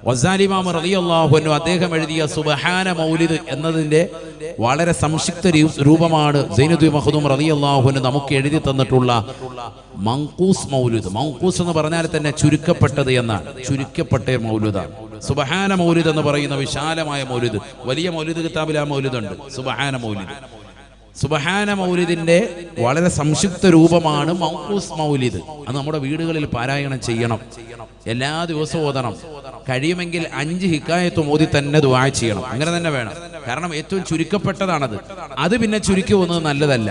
ഗസാലി ഇമാം റളിയല്ലാഹു അൻഹു അദ്ദേഹം എഴുതിയ സുബ്ഹാന മൗലിദ് എന്നതിന്റെ വളരെ സംക്ഷിപ്ത രൂപമാണ് സൈനുദ്ദീൻ മഖ്ദൂം റളിയല്ലാഹു അൻഹു നമുക്ക് എഴുതി തന്നിട്ടുള്ള മങ്കൂസ് മൗലിദ്. മങ്കൂസ് എന്ന് പറഞ്ഞാൽ തന്നെ ചുരുക്കപ്പെട്ടത് എന്നാണ്, ചുരുക്കപ്പെട്ട മൗലിദാണ്. സുബ്ഹാന മൗലിദ് എന്ന് പറയുന്ന വിശാലമായ മൗലിദ്, വലിയ മൗലിദ് കിതാബിൽ ആ മൗലിദ് ഉണ്ട്, സുബ്ഹാന മൗലിദ്. സുബ്ഹാന മൗലിദിന്റെ വളരെ സംക്ഷിപ്ത രൂപമാണ് മങ്കൂസ് മൗലിദ്. അത് നമ്മുടെ വീടുകളിൽ പാരായണം ചെയ്യണം, എല്ലാ ദിവസവും ഓതണം. കഴിയുമെങ്കിൽ 5 ഹിക്കായത്തും ഓതി തന്നെ ദുആ ചെയ്യണം. അങ്ങനെ തന്നെ വേണം. കാരണം ഏറ്റവും ചുരുക്കപ്പെട്ടതാണത്. അത് പിന്നെ ചുരുക്കി പോകുന്നത് നല്ലതല്ല.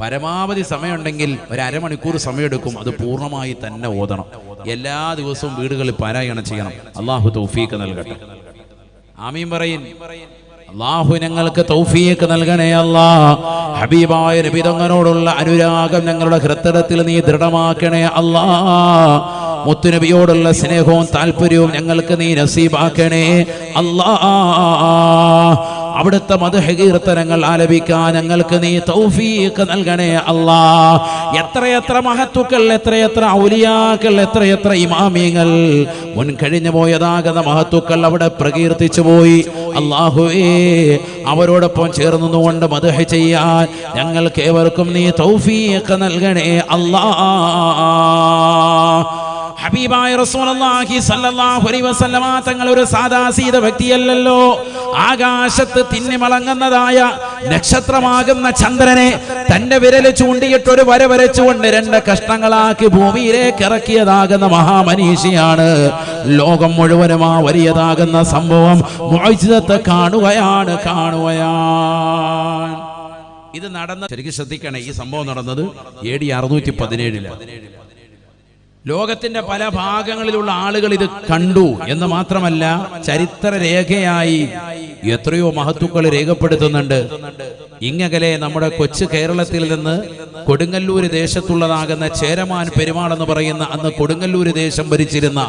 പരമാവധി സമയമുണ്ടെങ്കിൽ ഒരു അരമണിക്കൂർ സമയമെടുക്കും, അത് പൂർണ്ണമായി തന്നെ ഓതണം. എല്ലാ ദിവസവും വീടുകളിൽ പാരായണം ചെയ്യണം. അള്ളാഹു തൗഫീഖ് നൽകട്ടെ. ആമീൻ പറയിൻ. അല്ലാഹു ഞങ്ങൾക്ക് തൗഫീഖ് നൽകണേ അല്ലാ. ഹബീബായ നബി തങ്ങളോടുള്ള അനുരാഗം ഞങ്ങളുടെ ഹൃദയത്തിൽ നീ ദൃഢമാക്കണേ അല്ലാ. മുത്തുനബിയോടുള്ള സ്നേഹവും താല്പര്യവും ഞങ്ങൾക്ക് നീ നസീബാക്കണേ അല്ലാ. അവിടുത്തെ മദ്ഹ് കീർത്തനങ്ങൾ ആലപിക്കാൻ ഞങ്ങൾക്ക് നീ തൗഫീഖ് നൽകണേ അല്ലാ. എത്രയെത്ര മഹത്തുക്കൾ, എത്രയെത്ര ഔലിയാക്കൾ, എത്രയെത്ര ഇമാമിയങ്ങൾ മുൻ കഴിഞ്ഞു പോയതാകുന്ന മഹത്തുക്കൾ അവിടെ പ്രകീർത്തിച്ചു പോയി. അല്ലാഹുവേ, അവരോടൊപ്പം ചേർന്നുകൊണ്ട് മദ്ഹ് ചെയ്യാൻ ഞങ്ങൾക്ക് ഏവർക്കും നീ തൗഫീഖ് നൽകണേ അല്ലാ. ഹബീബായ റസൂലുള്ളാഹി സ്വല്ലല്ലാഹു അലൈഹി വസല്ലമ തങ്ങൾ ഒരു സാദാസീത വ്യക്തിയല്ലല്ലോ. ആകാശത്ത് തിന്നിമളങ്ങുന്നതായ നക്ഷത്രമാകുന്ന ചന്ദ്രനെ തന്റെ വിരൽ ചൂണ്ടിയിട്ട് ഒരു വര വരച്ചുകൊണ്ട് 2 കഷ്ണങ്ങളാക്കി ഭൂമിയിലേക്ക് ഇറക്കിയതാകുന്ന മഹാമനീഷിയാണ്. ലോകം മുഴുവനും ആ വലിയതാകുന്ന സംഭവം മുഅ്ജിസത്ത് കാണുകയാണ്. ഇത് നടന്ന, ശരിക്കും ശ്രദ്ധിക്കണേ, ഈ സംഭവം നടന്നത് AD 617. ലോകത്തിന്റെ പല ഭാഗങ്ങളിലുള്ള ആളുകൾ ഇത് കണ്ടു എന്ന് മാത്രമല്ല, ചരിത്ര രേഖയായി എത്രയോ മഹത്തുക്കൾ രേഖപ്പെടുത്തുന്നുണ്ട്. ഇങ്ങകലെ നമ്മുടെ കൊച്ചു കേരളത്തിൽ നിന്ന് കൊടുങ്ങല്ലൂര് ദേശത്തുള്ളതാകുന്ന ചേരമാൻ പെരുമാൾ എന്ന് പറയുന്ന, അന്ന് കൊടുങ്ങല്ലൂര് ദേശം ഭരിച്ചിരുന്ന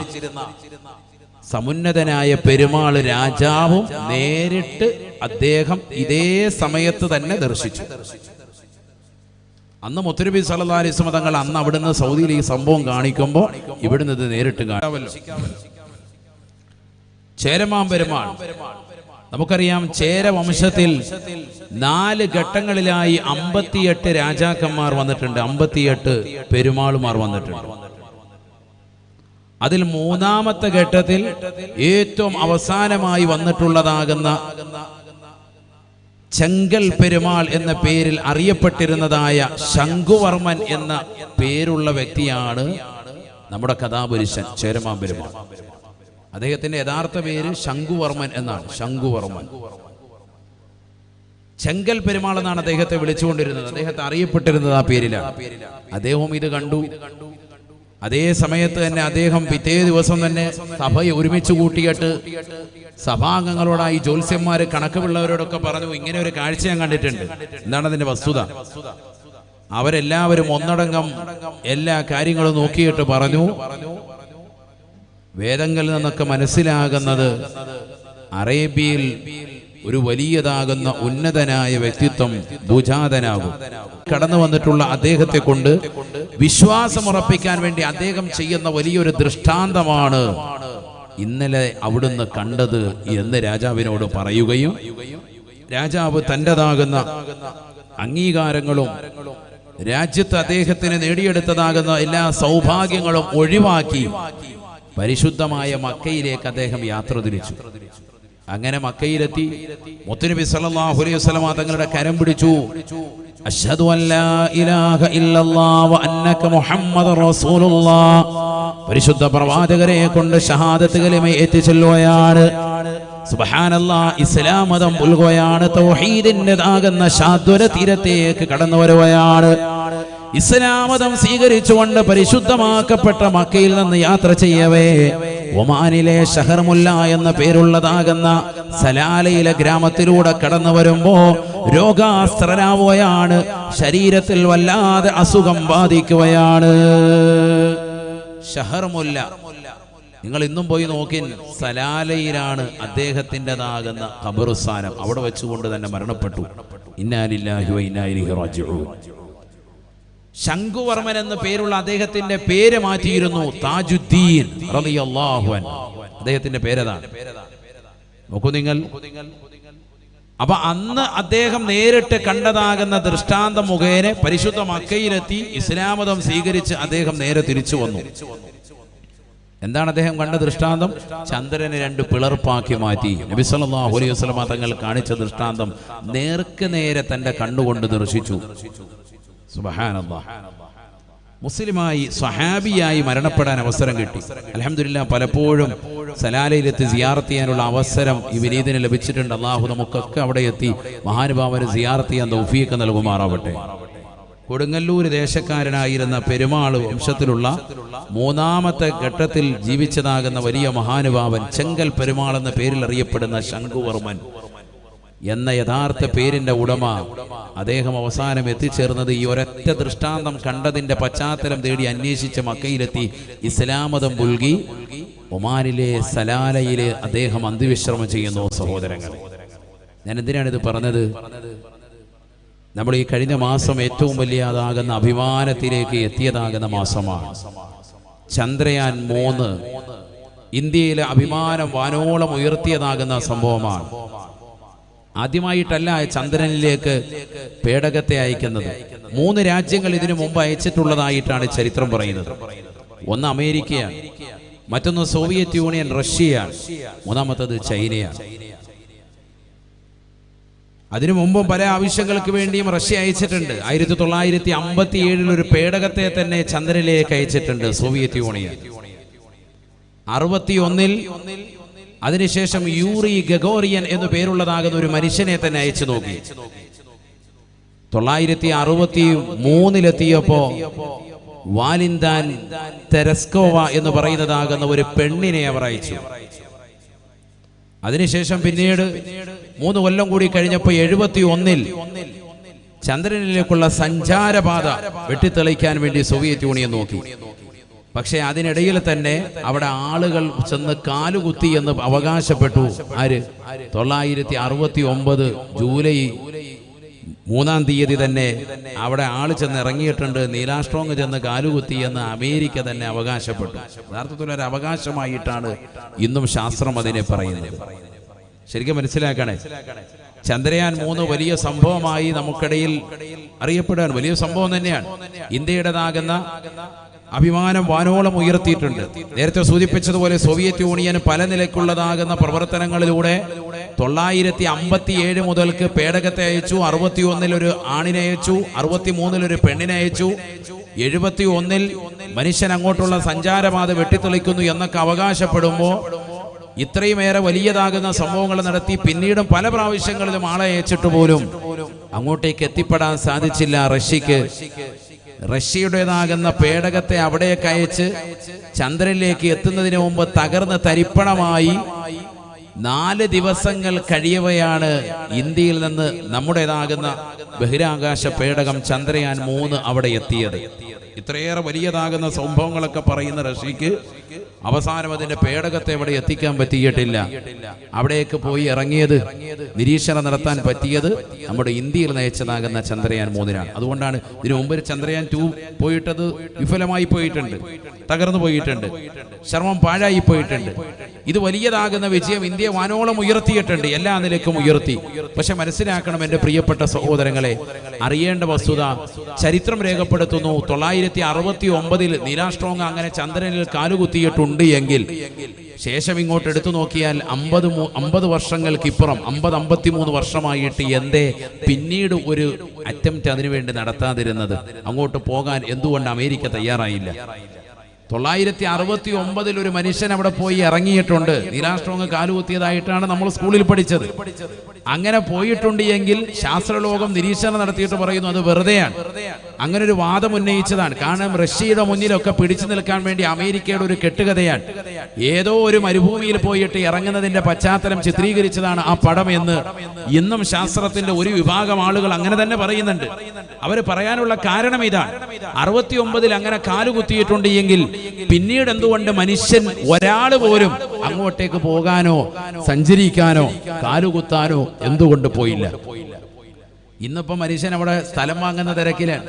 സമുന്നതനായ പെരുമാൾ രാജാവും നേരിട്ട് അദ്ദേഹം ഇതേ സമയത്ത് തന്നെ ദർശിച്ചു. അന്ന് മുത്തുനബി സല്ലല്ലാഹു അലൈഹി വസല്ലം തങ്ങൾ അന്ന് അവിടുന്ന് സൗദിയിൽ ഈ സംഭവം കാണിക്കുമ്പോൾ ഇവിടുന്ന് ഇത് നേരിട്ട് കാണാമല്ലോ. ചേരമാൻ പെരുമാൾ, നമുക്കറിയാം, ചേര വംശത്തിൽ 4 ഘട്ടങ്ങളിലായി 58 രാജാക്കന്മാർ വന്നിട്ടുണ്ട്, 58 പെരുമാളുമാർ വന്നിട്ടുണ്ട്. അതിൽ 3ാമത്തെ ഘട്ടത്തിൽ ഏറ്റവും അവസാനമായി വന്നിട്ടുള്ളതാകുന്ന ചെങ്കൽ പെരുമാൾ എന്ന പേരിൽ അറിയപ്പെട്ടിരുന്നതായ ശംഖുവർമ്മൻ എന്ന പേരുള്ള വ്യക്തിയാണ് നമ്മുടെ കഥാപുരുഷൻ ചേരമാൻ പെരുമാൾ. അദ്ദേഹത്തിന്റെ യഥാർത്ഥ പേര് ശംഖുവർമ്മൻ എന്നാണ്. ശംഖുവർമ്മൻ, ചെങ്കൽ പെരുമാൾ എന്നാണ് അദ്ദേഹത്തെ വിളിച്ചുകൊണ്ടിരുന്നത്. അദ്ദേഹത്തെ അറിയപ്പെട്ടിരുന്നത് ആ പേരിലാണ്. അദ്ദേഹം ഇത് കണ്ടു. അതേ സമയത്ത് തന്നെ അദ്ദേഹം പിറ്റേ ദിവസം തന്നെ സഭയെ ഒരുമിച്ച് കൂട്ടിയിട്ട് സഭാംഗങ്ങളോടായി ജ്യോത്സ്യന്മാര് കണക്കുള്ളവരോടൊക്കെ പറഞ്ഞു, ഇങ്ങനെ ഒരു കാഴ്ച ഞാൻ കണ്ടിട്ടുണ്ട്. എന്താണ് അതിന്റെ വസ്തുത? അവരെല്ലാവരും ഒന്നടങ്കം എല്ലാ കാര്യങ്ങളും നോക്കിയിട്ട് പറഞ്ഞു, വേദങ്ങളിൽ നിന്നൊക്കെ മനസ്സിലാകുന്നത് അറേബ്യയിൽ ഒരു വലിയതാകുന്ന ഉന്നതനായ വ്യക്തിത്വം ഭുജാതനാകും. കടന്നു വന്നിട്ടുള്ള അദ്ദേഹത്തെ കൊണ്ട് വിശ്വാസമുറപ്പിക്കാൻ വേണ്ടി അദ്ദേഹം ചെയ്യുന്ന വലിയൊരു ദൃഷ്ടാന്തമാണ് ഇന്നലെ അവിടുന്ന് കണ്ടത് എന്ന് രാജാവിനോട് പറയുകയും, രാജാവ് തൻ്റെതാകുന്ന അംഗീകാരങ്ങളും രാജ്യത്ത് അദ്ദേഹത്തിന് നേടിയെടുത്തതാകുന്ന എല്ലാ സൗഭാഗ്യങ്ങളും ഒഴിവാക്കി പരിശുദ്ധമായ മക്കയിലേക്ക് അദ്ദേഹം യാത്ര തിരിച്ചു. അങ്ങനെ മക്കയിലെത്തി മുത്തുനബി സല്ലല്ലാഹു അലൈഹി വസല്ലം തങ്ങളുടെ കരം പിടിച്ചു. അശ്ഹദു അല്ലാ ഇലാഹ ഇല്ലല്ലാഹ് വ അന്നക മുഹമ്മദുർ റസൂലുള്ളാഹ്, പരിശുദ്ധ പ്രവാചകരെ കൊണ്ട് ഷഹാദത്ത് കലിമ ഏറ്റുചൊല്ലുകയാണ്. സുബ്ഹാനല്ലാഹ്, ഇസ്ലാം മതം പുൽകുകയാണ്. തൗഹീദിന്റേതാകുന്ന ശാദ്വര തീരത്തേക്ക് കടന്നു വരുകയാണ്. ഇസ്ലാം മതം സ്വീകരിച്ചുകൊണ്ട് പരിശുദ്ധമാക്കപ്പെട്ട മക്കയിൽ നിന്ന് യാത്ര ചെയ്യവേ ഒമാനിലെ ഷഹർമുല്ല എന്ന പേരുള്ളതാകുന്ന സലാലയിലെ ഗ്രാമത്തിലൂടെ കടന്നു വരുമ്പോ രോഗാസ്ത്രനാവുകയാണ്. ശരീരത്തിൽ വല്ലാതെ അസുഖം ബാധിക്കുകയാണ്. ഷഹർമുല്ല, നിങ്ങൾ ഇന്നും പോയി നോക്കി, സലാലയിലാണ് അദ്ദേഹത്തിൻ്റെതാകുന്ന ഖബറുസ്ഥാനം. അവിടെ വെച്ചുകൊണ്ട് തന്നെ മരണപ്പെട്ടു. ഇന്നാ ലില്ലാഹി വ ഇന്നാ ഇലൈഹി റാജിഊൻ. ശംഖുവർമ്മൻ എന്ന പേരുള്ള അദ്ദേഹത്തിന്റെ പേര് മാറ്റിയിരുന്നു താജുദ്ദീൻ റളിയല്ലാഹു അൻഹു. അദ്ദേഹത്തിന്റെ പേരതാണ്. നോക്കൂ നിങ്ങൾ. അപ്പൊ അന്ന് അദ്ദേഹം നേരിട്ട് കണ്ടതാകുന്ന ദൃഷ്ടാന്തം മുഖേന പരിശുദ്ധ മക്കയിലെത്തി ഇസ്ലാം മതം സ്വീകരിച്ച് അദ്ദേഹം നേരെ തിരിച്ചു വന്നു. എന്താണ് അദ്ദേഹം കണ്ട ദൃഷ്ടാന്തം? ചന്ദ്രനെ 2 പിളർപ്പാക്കി മാറ്റി. നബി സല്ലല്ലാഹു അലൈഹി വസല്ലം തങ്ങൾ കാണിച്ച ദൃഷ്ടാന്തം നേർക്ക് നേരെ തന്റെ കണ്ണുകൊണ്ട് ദർശിച്ചു. സുബ്ഹാനല്ലാഹ്. മുസ്ലിമായി സ്വഹാബിയായി മരണപ്പെടാൻ അവസരം കിട്ടി. അൽഹംദുലില്ലാഹ് പലപ്പോഴും സലാലയിലെത്തി സിയാറത്ത് ചെയ്യാനുള്ള അവസരം ഈ വിനീതിന് ലഭിച്ചിട്ടുണ്ട്. അള്ളാഹു നമുക്കൊക്കെ അവിടെ എത്തി മഹാനുഭാവന് സിയാറത്ത് ചെയ്യാൻ തൗഫീഖ് നൽകുമാറാവട്ടെ. കൊടുങ്ങല്ലൂർ ദേശക്കാരനായിരുന്ന പെരുമാൾ വംശത്തിലുള്ള മൂന്നാമത്തെ ഘട്ടത്തിൽ ജീവിച്ചതാകുന്ന വലിയ മഹാനുഭാവൻ ചെങ്കൽ പെരുമാൾ എന്ന പേരിൽ അറിയപ്പെടുന്ന ശംഖുവർമ്മൻ എന്ന യഥാർത്ഥ പേരിന്റെ ഉടമ, അദ്ദേഹം അവസാനം എത്തിച്ചേർന്നത് ഈ ഒരൊറ്റ ദൃഷ്ടാന്തം കണ്ടതിന്റെ പശ്ചാത്തലം തേടി അന്വേഷിച്ച് മക്കയിലെത്തി ഇസ്ലാമതം പുൽകി ഒമാനിലെ സലാലയില് അദ്ദേഹം അന്ത്യവിശ്രമം ചെയ്യുന്നു. സഹോദരങ്ങളെ, ഞാൻ എന്തിനാണിത് പറഞ്ഞത്? നമ്മൾ ഈ കഴിഞ്ഞ മാസം ഏറ്റവും വലിയതാകുന്ന അഭിമാനത്തിലേക്ക് എത്തിയതാകുന്ന മാസമാണ്. ചന്ദ്രയാൻ 3 ഇന്ത്യയിലെ അഭിമാനം വാനോളം ഉയർത്തിയതാകുന്ന സംഭവമാണ്. ആദ്യമായിട്ടല്ല ചന്ദ്രനിലേക്ക് പേടകത്തെ അയക്കുന്നത്. 3 രാജ്യങ്ങൾ ഇതിനു മുമ്പ് അയച്ചിട്ടുള്ളതായിട്ടാണ് ചരിത്രം പറയുന്നത്. ഒന്ന് അമേരിക്കയാണ്, മറ്റൊന്ന് സോവിയറ്റ് യൂണിയൻ റഷ്യയാണ്, മൂന്നാമത്തത് ചൈനയാണ്. അതിനു മുമ്പും പല ആവശ്യങ്ങൾക്ക് വേണ്ടിയും റഷ്യ അയച്ചിട്ടുണ്ട്. 1957 ഒരു പേടകത്തെ തന്നെ ചന്ദ്രനിലേക്ക് അയച്ചിട്ടുണ്ട് സോവിയറ്റ് യൂണിയൻ. 61 അതിനുശേഷം യൂറി ഗഗോറിയൻ എന്നു പേരുള്ളതാകുന്ന ഒരു മനുഷ്യനെ തന്നെ അയച്ചു നോക്കി. 1963 വാലിന്താൻ തെരസ്കോവ എന്ന് പറയുന്നതാകുന്ന ഒരു പെണ്ണിനെ അവർ അയച്ചു. അതിനുശേഷം പിന്നീട് 3 കൊല്ലം കൂടി കഴിഞ്ഞപ്പോൾ 71 ചന്ദ്രനിലേക്കുള്ള സഞ്ചാരപാത വെട്ടിത്തെളിക്കാൻ വേണ്ടി സോവിയറ്റ് യൂണിയൻ നോക്കി. പക്ഷെ അതിനിടയിൽ തന്നെ അവിടെ ആളുകൾ ചെന്ന് കാലുകുത്തി എന്ന് അവകാശപ്പെട്ടു. ആര്? 969 ജൂലൈ 3-ാം തീയതി തന്നെ അവിടെ ആള് ചെന്ന് ഇറങ്ങിയിട്ടുണ്ട്, നീലാസ്ട്രോങ് ചെന്ന് കാലുകുത്തി എന്ന് അമേരിക്ക തന്നെ അവകാശപ്പെട്ടു. യഥാർത്ഥത്തിൽ ഒരു അവകാശമായിട്ടാണ് ഇന്നും ശാസ്ത്രം അതിനെ പറയുന്നത്. ശരിക്കും മനസ്സിലാക്കണേ, ചന്ദ്രയാൻ 3 വലിയ സംഭവമായി നമുക്കിടയിൽ അറിയപ്പെടാൻ വലിയ സംഭവം തന്നെയാണ്. ഇന്ത്യയുടേതാകുന്ന അഭിമാനം വാനോളം ഉയർത്തിയിട്ടുണ്ട്. നേരത്തെ സൂചിപ്പിച്ചതുപോലെ സോവിയറ്റ് യൂണിയൻ പല നിലയ്ക്കുള്ളതാകുന്ന പ്രവർത്തനങ്ങളിലൂടെ 957 മുതൽക്ക് പേടകത്തെ അയച്ചു. 61 ഒരു ആണിനെ അയച്ചു, 63 ഒരു പെണ്ണിനെ അയച്ചു, 71 മനുഷ്യൻ അങ്ങോട്ടുള്ള സഞ്ചാരപാത വെട്ടിത്തെളിക്കുന്നു എന്നൊക്കെ അവകാശപ്പെടുമ്പോൾ ഇത്രയുമേറെ വലിയതാകുന്ന സംഭവങ്ങൾ നടത്തി. പിന്നീടും പല പ്രാവശ്യങ്ങളിലും ആളെ അയച്ചിട്ട് പോലും അങ്ങോട്ടേക്ക് എത്തിപ്പെടാൻ സാധിച്ചില്ല റഷ്യക്ക്. റഷ്യയുടേതാകുന്ന പേടകത്തെ അവിടേക്ക് അയച്ച് ചന്ദ്രനിലേക്ക് എത്തുന്നതിന് മുമ്പ് തകർന്ന് തരിപ്പണമായി 4 ദിവസങ്ങൾ കഴിയവെയാണ് ഇന്ത്യയിൽ നിന്ന് നമ്മുടേതാകുന്ന ബഹിരാകാശ പേടകം ചന്ദ്രയാൻ 3 അവിടെ എത്തിയത്. ഇത്രയേറെ വലിയതാകുന്ന സംഭവങ്ങളൊക്കെ പറയുന്ന റഷ്യക്ക് അവസാനം അതിന്റെ പേടകത്തെ അവിടെ എത്തിക്കാൻ പറ്റിയിട്ടില്ല. അവിടേക്ക് പോയി ഇറങ്ങിയത്, നിരീക്ഷണം നടത്താൻ പറ്റിയത് നമ്മുടെ ഇന്ത്യയിൽ നയിച്ചതാകുന്ന ചന്ദ്രയാൻ 3-നാണ്. അതുകൊണ്ടാണ് ഇതിനു മുമ്പ് ചന്ദ്രയാൻ 2 പോയിട്ടത് വിഫലമായി പോയിട്ടുണ്ട്, തകർന്നു പോയിട്ടുണ്ട്, ശ്രമം പാഴായി പോയിട്ടുണ്ട്. ഇത് വലിയതാകുന്ന വിജയം ഇന്ത്യ വാനോളം ഉയർത്തിയിട്ടുണ്ട്, എല്ലാ നിലയ്ക്കും ഉയർത്തി. പക്ഷെ മനസ്സിലാക്കണം എൻ്റെ പ്രിയപ്പെട്ട സഹോദരങ്ങളെ, അറിയേണ്ട വസ്തുത ചരിത്രം രേഖപ്പെടുത്തുന്നു. 969 നീലാസ്ട്രോങ് അങ്ങനെ ചന്ദ്രനിൽ കാലുകുത്തിയിട്ടുണ്ട് എങ്കിൽ ശേഷം ഇങ്ങോട്ട് എടുത്തു നോക്കിയാൽ 50 വർഷങ്ങൾക്കിപ്പുറം 53 വർഷമായിട്ട് എന്തേ പിന്നീട് ഒരു അറ്റംപ്റ്റ് അതിനുവേണ്ടി നടത്താതിരുന്നത്? അങ്ങോട്ട് പോകാൻ എന്തുകൊണ്ട് അമേരിക്ക തയ്യാറായില്ല? 969 ഒരു മനുഷ്യൻ അവിടെ പോയി ഇറങ്ങിയിട്ടുണ്ട്. നീലാസ്ട്രോങ് കാലുകുത്തിയതായിട്ടാണ് നമ്മൾ സ്കൂളിൽ പഠിച്ചത്. അങ്ങനെ പോയിട്ടുണ്ട് എങ്കിൽ ശാസ്ത്രലോകം നിരീക്ഷണം നടത്തിയിട്ട് പറയുന്നു അത് വെറുതെയാണ്. അങ്ങനെ ഒരു വാദം ഉന്നയിച്ചതാണ്. കാരണം റഷ്യയുടെ മുന്നിലൊക്കെ പിടിച്ചു നിൽക്കാൻ വേണ്ടി അമേരിക്കയുടെ ഒരു കെട്ടുകഥയാണ്. ഏതോ ഒരു മരുഭൂമിയിൽ പോയിട്ട് ഇറങ്ങുന്നതിന്റെ പശ്ചാത്തലം ചിത്രീകരിച്ചതാണ് ആ പടം എന്ന് ഇന്നും ശാസ്ത്രത്തിന്റെ ഒരു വിഭാഗം ആളുകൾ അങ്ങനെ തന്നെ പറയുന്നുണ്ട്. അവർ പറയാനുള്ള കാരണം ഇതാണ്. 69 അങ്ങനെ കാലുകുത്തിയിട്ടുണ്ട് എങ്കിൽ പിന്നീട് എന്തുകൊണ്ട് മനുഷ്യൻ ഒരാൾ പോലും അങ്ങോട്ടേക്ക് പോകാനോ സഞ്ചരിക്കാനോ കാലുകുത്താനോ എന്തുകൊണ്ട് പോയില്ല? ഇന്നിപ്പോ മനുഷ്യൻ അവിടെ സ്ഥലം വാങ്ങുന്ന തിരക്കിലാണ്.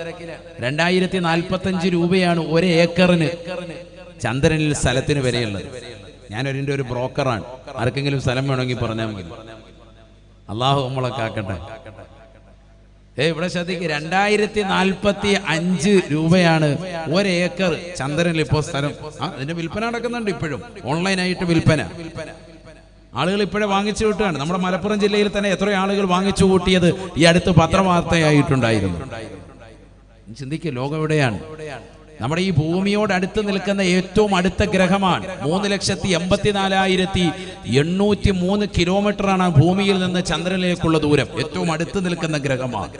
2045 രൂപയാണ് 1 ഏക്കറിന് ചന്ദ്രനിൽ സ്ഥലത്തിന് വിലയുള്ളത്. ഞാനൊരിൻ്റെ ഒരു ബ്രോക്കറാണ്. ആർക്കെങ്കിലും സ്ഥലം വേണമെങ്കിൽ പറഞ്ഞാൽ മതി. അള്ളാഹു നമ്മളെ കാക്കട്ടെ. ഇവിടെ ശ്രദ്ധിക്കുക, 2045 രൂപയാണ് 1 ഏക്കർ ചന്ദ്രനിൽ ഇപ്പോൾ സ്ഥലം. അതിന്റെ വിൽപ്പന നടക്കുന്നുണ്ട് ഇപ്പോഴും, ഓൺലൈനായിട്ട് വിൽപ്പന. ആളുകൾ ഇപ്പോഴേ വാങ്ങിച്ചു കൂട്ടുകയാണ്. നമ്മുടെ മലപ്പുറം ജില്ലയിൽ തന്നെ എത്ര ആളുകൾ വാങ്ങിച്ചു കൂട്ടിയത് ഈ അടുത്ത് പത്രവാർത്തയായിട്ടുണ്ടായിരുന്നു. ചിന്തിക്കുക, ലോകം എവിടെയാണ്? നമ്മുടെ ഈ ഭൂമിയോട് അടുത്ത് നിൽക്കുന്ന ഏറ്റവും അടുത്ത ഗ്രഹമാണ്. 3,84,803 കിലോമീറ്ററാണ് ഭൂമിയിൽ നിന്ന് ചന്ദ്രനിലേക്കുള്ള ദൂരം. ഏറ്റവും അടുത്ത് നിൽക്കുന്ന ഗ്രഹമാണ്.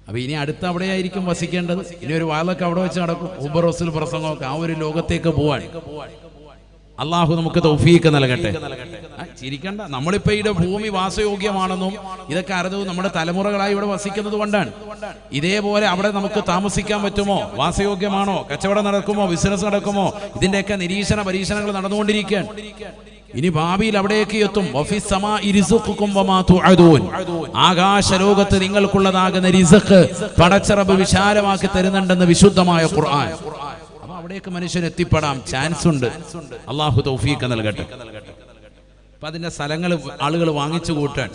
അപ്പൊ ഇനി അടുത്ത് അവിടെയായിരിക്കും വസിക്കേണ്ടത്. ഇനി ഒരു വാലൊക്കെ അവിടെ വെച്ച് നടക്കും, ഉബറോസിൽ പ്രസംഗമൊക്കെ. ആ ഒരു ലോകത്തേക്ക് പോവാൻ അള്ളാഹു നമുക്ക് തൗഫീഖ് നൽകട്ടെ. ചിരിക്കണ്ട, നമ്മളിപ്പോ ഇവിടെ ഭൂമി വാസയോഗ്യമാണെന്നും ഇതൊക്കെ അറിഞ്ഞത് നമ്മുടെ തലമുറകളായി ഇവിടെ വസിക്കുന്നത് കൊണ്ടാണ്. ഇതേപോലെ അവിടെ നമുക്ക് താമസിക്കാൻ പറ്റുമോ, വാസയോഗ്യമാണോ, കച്ചവടം നടക്കുമോ, ബിസിനസ് നടക്കുമോ, ഇതിന്റെയൊക്കെ നിരീക്ഷണ പരീക്ഷണങ്ങൾ നടന്നുകൊണ്ടിരിക്കുകയാണ്. ഇനി ഭാവിയിൽ അവിടേക്ക് എത്തും. ആകാശ ലോകത്ത് നിങ്ങൾക്കുള്ളതാകുന്ന റിസ്ഖ് പടച്ച റബ്ബ് വിശാലമാക്കി തരുന്നുണ്ടെന്ന് വിശുദ്ധമായ ഖുർആൻ. അപ്പൊ അവിടേക്ക് മനുഷ്യൻ എത്തിപ്പെടാം, ചാൻസ് ഉണ്ട്. അള്ളാഹു തൗഫീഖ് നൽകട്ടെ. അപ്പൊ അതിന്റെ സ്ഥലങ്ങൾ ആളുകൾ വാങ്ങിച്ചു കൂട്ടാൻ.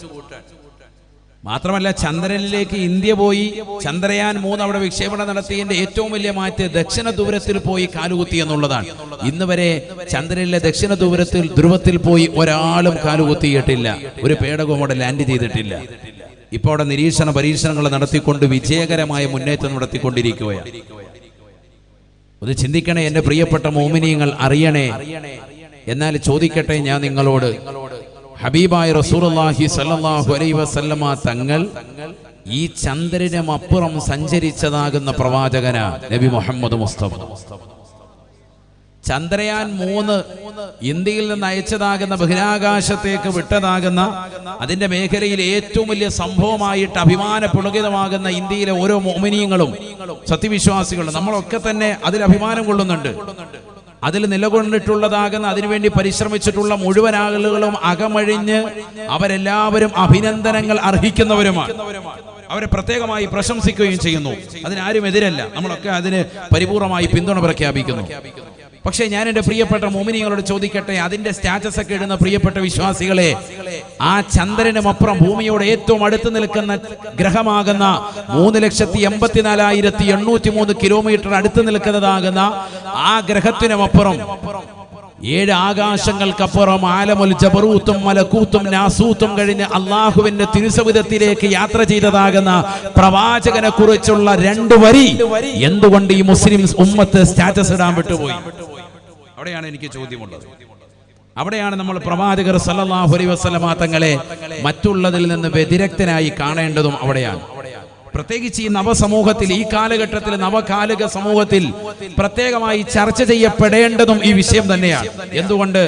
മാത്രമല്ല, ചന്ദ്രനിലേക്ക് ഇന്ത്യ പോയി ചന്ദ്രയാൻ 3 അവിടെ വിക്ഷേപണം നടത്തിയതിന്റെ ഏറ്റവും വലിയ മാറ്റം ദക്ഷിണ ധ്രുവത്തിൽ പോയി കാലുകുത്തി എന്നുള്ളതാണ്. ഇന്ന് വരെ ചന്ദ്രനിലെ ദക്ഷിണ ധ്രുവത്തിൽ പോയി ഒരാളും കാലുകുത്തിയിട്ടില്ല, ഒരു പേടകവും അവിടെ ലാൻഡ് ചെയ്തിട്ടില്ല. ഇപ്പോൾ അവിടെ നിരീക്ഷണ പരീക്ഷണങ്ങൾ നടത്തിക്കൊണ്ട് വിജയകരമായ മുന്നേറ്റം നടത്തിക്കൊണ്ടിരിക്കുകയാണ്. ഒന്ന് ചിന്തിക്കണേ എന്റെ പ്രിയപ്പെട്ട മോമിനീങ്ങൾ, അറിയണേ. എന്നാൽ ചോദിക്കട്ടെ ഞാൻ നിങ്ങളോട്, ഹബീബായ റസൂലുള്ളാഹി സ്വല്ലല്ലാഹു അലൈഹി വസല്ലമ തങ്ങൾ ഈ ചന്ദ്രനുമപ്പുറം സഞ്ചരിച്ചതാകുന്ന പ്രവാചകനാ നബി മുഹമ്മദ് മുസ്തഫ. ചന്ദ്രയാൻ 3 ഇന്ത്യയിൽ നിന്ന് അയച്ചതാകുന്ന ബഹിരാകാശത്തേക്ക് വിട്ടതാകുന്ന അതിന്റെ മേഖലയിൽ ഏറ്റവും വലിയ സംഭവമായിട്ട് അഭിമാനപുളകിതമാകുന്ന ഇന്ത്യയിലെ ഓരോ മുഅ്മിനീങ്ങളും സത്യവിശ്വാസികളും നമ്മളൊക്കെ തന്നെ അതിൽ അഭിമാനം കൊള്ളുന്നുണ്ട്. അതിൽ നിലകൊണ്ടിട്ടുള്ളതാകുന്ന അതിനുവേണ്ടി പരിശ്രമിച്ചിട്ടുള്ള മുഴുവൻ ആളുകളും അകമഴിഞ്ഞ് അവരെല്ലാവരും അഭിനന്ദനങ്ങൾ അർഹിക്കുന്നവരുമാണ്. അവരെ പ്രത്യേകമായി പ്രശംസിക്കുകയും ചെയ്യുന്നു. അതിനാരും എതിരല്ല, നമ്മളൊക്കെ അതിന് പരിപൂർണമായി പിന്തുണ പ്രഖ്യാപിക്കുന്നു. പക്ഷേ ഞാൻ എൻ്റെ പ്രിയപ്പെട്ട മുഅ്മിനീങ്ങളോട് ചോദിക്കട്ടെ, അതിന്റെ സ്റ്റാറ്റസ് ഒക്കെ ഇടുന്ന പ്രിയപ്പെട്ട വിശ്വാസികളെ, ആ ചന്ദ്രനുമപ്പുറം ഭൂമിയോട് ഏറ്റവും അടുത്ത് നിൽക്കുന്ന ഗ്രഹമാകുന്ന 3,84,803 കിലോമീറ്റർ അടുത്ത് നിൽക്കുന്നതാകുന്ന ആ ഗ്രഹത്തിനുമപ്പുറം 7 ആകാശങ്ങൾക്കപ്പുറം ആലമുൽ ജബറൂത്തും മലക്കൂത്തും നാസൂത്തും കഴിഞ്ഞ് അള്ളാഹുവിന്റെ തിരുസവിധത്തിലേക്ക് യാത്ര ചെയ്തതാകുന്ന പ്രവാചകനെ കുറിച്ചുള്ള 2 വരി എന്തുകൊണ്ട് ഈ മുസ്ലിം ഉമ്മത്ത് സ്റ്റാറ്റസ് ഇടാൻ വിട്ടുപോയി? അവിടെയാണ് എനിക്ക് ചോദ്യമുള്ളത്. അവിടെയാണ് നമ്മൾ പ്രവാചകർ സല്ലല്ലാഹു അലൈഹി വസല്ലമ തങ്ങളെ മറ്റുള്ളതിൽ നിന്ന് വ്യതിരക്തനായി കാണേണ്ടതും. അവിടെയാണ് പ്രത്യേകിച്ച് ഈ നവസമൂഹത്തിൽ, ഈ കാലഘട്ടത്തിൽ, നവകാലിക സമൂഹത്തിൽ പ്രത്യേകമായി ചർച്ച ചെയ്യപ്പെടേണ്ടതും ഈ വിഷയം തന്നെയാണ്. എന്തുകൊണ്ട്?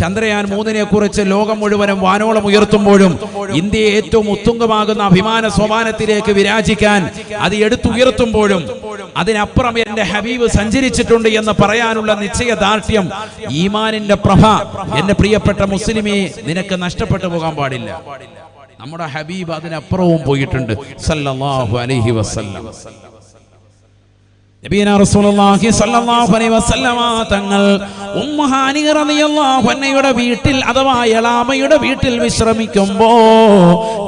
ചന്ദ്രയാൻ 3 കുറിച്ച് ലോകം മുഴുവനും വാനോളം ഉയർത്തുമ്പോഴും ഇന്ത്യയെ ഏറ്റവും ഉത്തുംഗമാകുന്ന അഭിമാന സോപാനത്തിലേക്ക് വിരാജിക്കാൻ അത് എടുത്തുയർത്തുമ്പോഴും അതിനപ്പുറം എന്റെ ഹബീബ് സഞ്ചരിച്ചിട്ടുണ്ട് എന്ന് പറയാനുള്ള നിശ്ചയദാർഢ്യം, ഈമാനിന്റെ പ്രഭ എന്റെ പ്രിയപ്പെട്ട മുസ്ലിമേ നിനക്ക് നഷ്ടപ്പെട്ടു പോകാൻ പാടില്ല. നമ്മുടെ ഹബീബ് അതിനപ്പുറവും പോയിട്ടുണ്ട് സല്ലല്ലാഹു അലൈഹി വസല്ലം. നബിയനാ റസൂലുള്ളാഹി സ്വല്ലല്ലാഹു അലൈഹി വസല്ലമ തങ്ങൾ ഉമ്മു ഹാനി റളിയല്ലാഹു അൻഹയുടെ വീട്ടിൽ അഥവാ എളാമയുടെ വീട്ടിൽ വിശ്രമിക്കുമ്പോ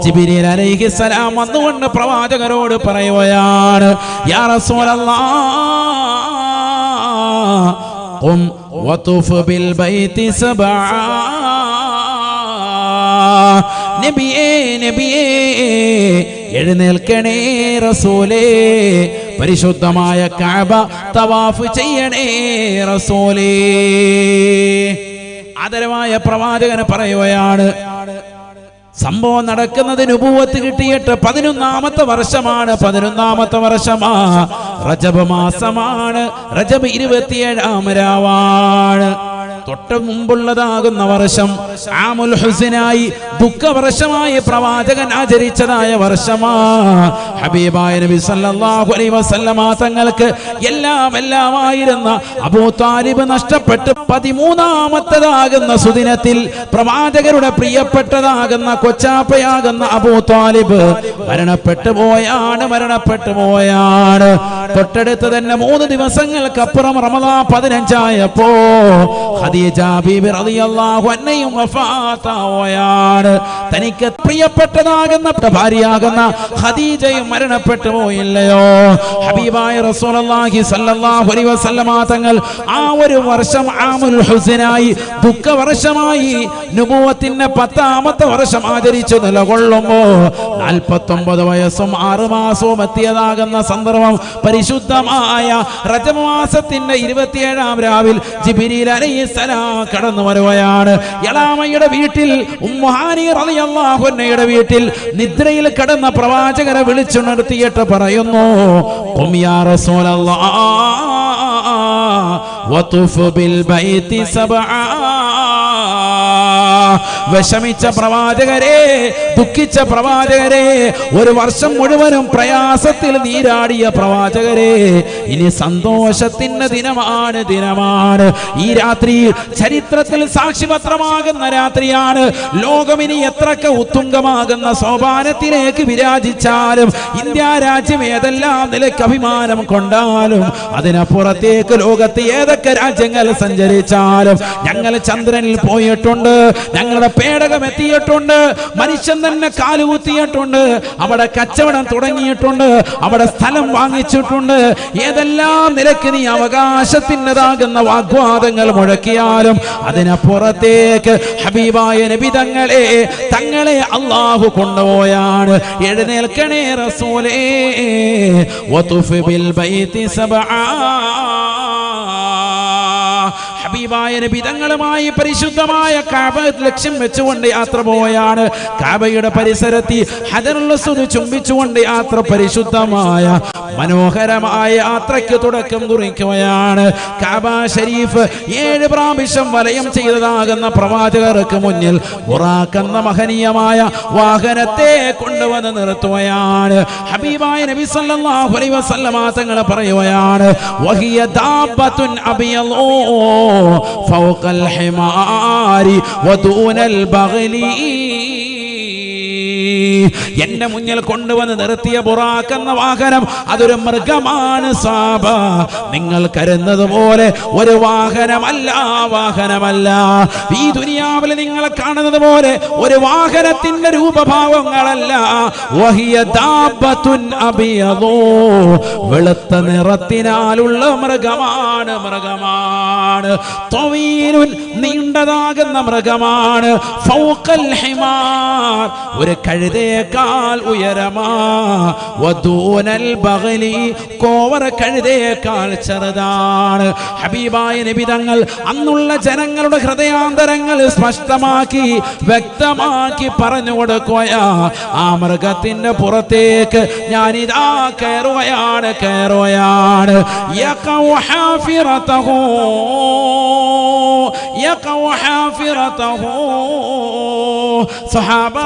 ജിബ്രീൽ അലൈഹിസ്സലാം വന്നുകൊണ്ട് പ്രവാചകരോട് പറയുകയാണ്, യാ റസൂലല്ലാഹ് ഖും വതുഫ് ബിൽ ബൈതി സബആ. നബിയേ നബിയേ എഴുന്നേൽക്കണേ റസൂലേ, പരിശുദ്ധമായ കഅബ തവാഫ് ചെയ്യണേ റസൂലേ. ആദരവായ പ്രവാചകന് പറയുകയാണ്. സംഭവം നടക്കുന്നത് നുബുവത്ത് കിട്ടിയിട്ട് 11ാമത്തെ വർഷമാണ്. 11ാമത്തെ വർഷമാ റജബ് മാസമാണ്. റജബ് 27ാം രാവാണ്. തൊട്ട് മുമ്പുള്ളതാകുന്ന വർഷം ആമുൽ ഹുസ്നായി, ദുഃഖവർഷമായി പ്രവാചകൻ ആചരിച്ചതായ വർഷമാ. ഹബീബായ നബി സല്ലല്ലാഹു അലൈഹി വസല്ലമ തങ്ങൾക്ക് എല്ലാമായിരുന്ന അബൂ താലിബ് നഷ്ടപ്പെട്ട് 13ാമത്തേതാകുന്ന സുദിനത്തിൽ പ്രവാചകരുടെ പ്രിയപ്പെട്ടതാകുന്ന കൊച്ചാപ്പയാകുന്ന അബൂ താലിബ് മരണപ്പെട്ടു പോയാണ്. തൊട്ടടുത്ത് തന്നെ 3 ദിവസങ്ങൾക്കപ്പുറം റമദാൻ 15 ആയപ്പോ ഖദീജ ബീബി റളിയല്ലാഹു അൻഹയും വഫാത്താവുകയാണ്. തനിക്ക് പ്രിയപ്പെട്ടതാകുന്ന ഭാര്യയാകുന്ന ഖദീജയും മരണപ്പെട്ടു പോയില്ലയോ? ഹബീബായ റസൂലുള്ളാഹി സ്വല്ലല്ലാഹു അലൈഹി വസല്ലമ തങ്ങൾ ആ ഒരു വർഷം ആമുൽ ഹുസ്നായി, ദുഃഖവർഷമായി, നുബുവത്തിന്റെ 10ാമത്തെ വർഷം ആചരിച്ചു നിലകൊള്ളുമ്പോ 49 വയസ്സും 6 മാസവും എത്തിയതാകുന്ന സന്ദർഭം പരിശുദ്ധമായ റജബ് മാസത്തിന്റെ 27ാം രാവിൽ ജിബ്രീൽ അലൈഹിസ്സലാം കടന്നു വരുകയാണ്. യലാമയുടെ വീട്ടിൽ ഉമ്മുഹാനി റളിയല്ലാഹു അൻഹയുടെ വീട്ടിൽ നിദ്രയിൽ കടന്ന പ്രവാചകരെ വിളിച്ചു നിർത്തിയിട്ട് പറയുന്നു, ഖും യാ റസൂലല്ലാഹ് വതുഫ് ബിൽ ബൈതി സബആ. വിഷമിച്ച പ്രവാചകരെ, ദുഃഖിച്ച പ്രവാചകരെ, ഒരു വർഷം മുഴുവനും പ്രയാസത്തിൽ നീരാടിയ പ്രവാചകരെ, ഇനി സന്തോഷത്തിന്റെ ദിനമാണ്. ഈ രാത്രി ചരിത്രത്തിൽ സാക്ഷിപത്രമാകുന്ന രാത്രിയാണ്. ലോകമിനി എത്രക്ക് ഉത്തുംഗമാകുന്ന സോപാനത്തിലേക്ക് വിരാജിച്ചാലും, ഇന്ത്യ രാജ്യം ഏതെല്ലാം നിലയ്ക്ക് അഭിമാനം കൊണ്ടാലും, അതിനപ്പുറത്തേക്ക് ലോകത്ത് ഏതൊക്കെ രാജ്യങ്ങൾ സഞ്ചരിച്ചാലും, ഞങ്ങൾ ചന്ദ്രനിൽ പോയിട്ടുണ്ട്, ഞങ്ങളുടെ പേടകം എത്തിയിട്ടുണ്ട്, മനുഷ്യൻ തന്നെ കാലുകുത്തിയിട്ടുണ്ട്, അവിടെ കച്ചവടം തുടങ്ങിയിട്ടുണ്ട്, അവിടെ സ്ഥലം വാങ്ങിച്ചിട്ടുണ്ട്. ഏതെല്ലാം നിലയ്ക്ക് നീ അവകാശത്തിൻ്റെതാകുന്ന വാഗ്വാദങ്ങൾ മുഴക്കിയാലും അതിനപ്പുറത്തേക്ക് ഹബീബായ നബി തങ്ങളെ അല്ലാഹു കൊണ്ടുപോയാണ്. എഴുന്നേൽക്കണേ റസൂലേ, വതുഫ് ബിൽ ബൈതി സബആ. ഹബീബായ നബി തങ്ങളുമായി പരിശുദ്ധമായ കഅബ ലക്ഷ്യം വെച്ചുകൊണ്ട് യാത്ര പോവുകയാണ്. കഅബയുടെ പരിസരത്തിൽ ഹജറുൽ അസ്വദ് ചുംബിച്ചുകൊണ്ട് യാത്ര, പരിശുദ്ധമായ മനോഹരമായ യാത്രയ്ക്ക് തുടക്കം കുറിക്കുകയാണ്. കഅബ ഷരീഫ് 7 പ്രാവശ്യം വലയം ചെയ്തതാകുന്ന പ്രവാചകർക്ക് മുന്നിൽ ബുറാഖ് എന്ന മഹനീയമായ വാഹനത്തെ കൊണ്ടുവന്ന് നിർത്തുകയാണ്. ഹബീബായ നബി സല്ലല്ലാഹു അലൈഹി വസല്ലമ തങ്ങൾ പറയുകയാണ്, വഹിയ ദാബത്തുൻ അബിയളൂ ഫൗഖൽ ഹിമാരി വദൂനൽ ബഗ്ലി. എന്റെ മുന്നിൽ കൊണ്ടുവന്ന് നിർത്തിയ ബുറാഖ് എന്ന വാഹനം അതൊരു മൃഗമാണ് സാബ. നിങ്ങൾ കരുതുന്നത് പോലെ ഒരു വാഹനമല്ല. ഈ ദുനിയാവിൽ നിങ്ങൾ കാണുന്നത് പോലെ ഒരു വാഹനത്തിന്റെ രൂപഭാവങ്ങളല്ല. വഹിയ ദാബത്തുൻ അബിയദൂ, വെളുത്ത നിറത്തിനാലുള്ള മൃഗമാണ്. ത്വീലുൻ, നീണ്ടതാകുന്ന മൃഗമാണ്. ഫൗഖൽ ഹിമാർ, ഒരു കഴുതയേക്കാൾ ഉയരമാ. വദൂനൽ ബഗ്ലി, കോവർ കഴുതയേക്കാൾ ചെറുതാണ്. ഹബീബായ നബി തങ്ങൾ അന്നുള്ള ജനങ്ങളുടെ ഹൃദയാന്തരങ്ങൾ സ്പഷ്ടമാക്കി വ്യക്തമാക്കി പറഞ്ഞു കൊടുക്കുകയാ. ആ മൃഗത്തിന്റെ പുറത്തേക്ക് ഞാനിതാ കയറുകയാണ്. യഖഉ ഹാഫിറതഹു സഹാബ,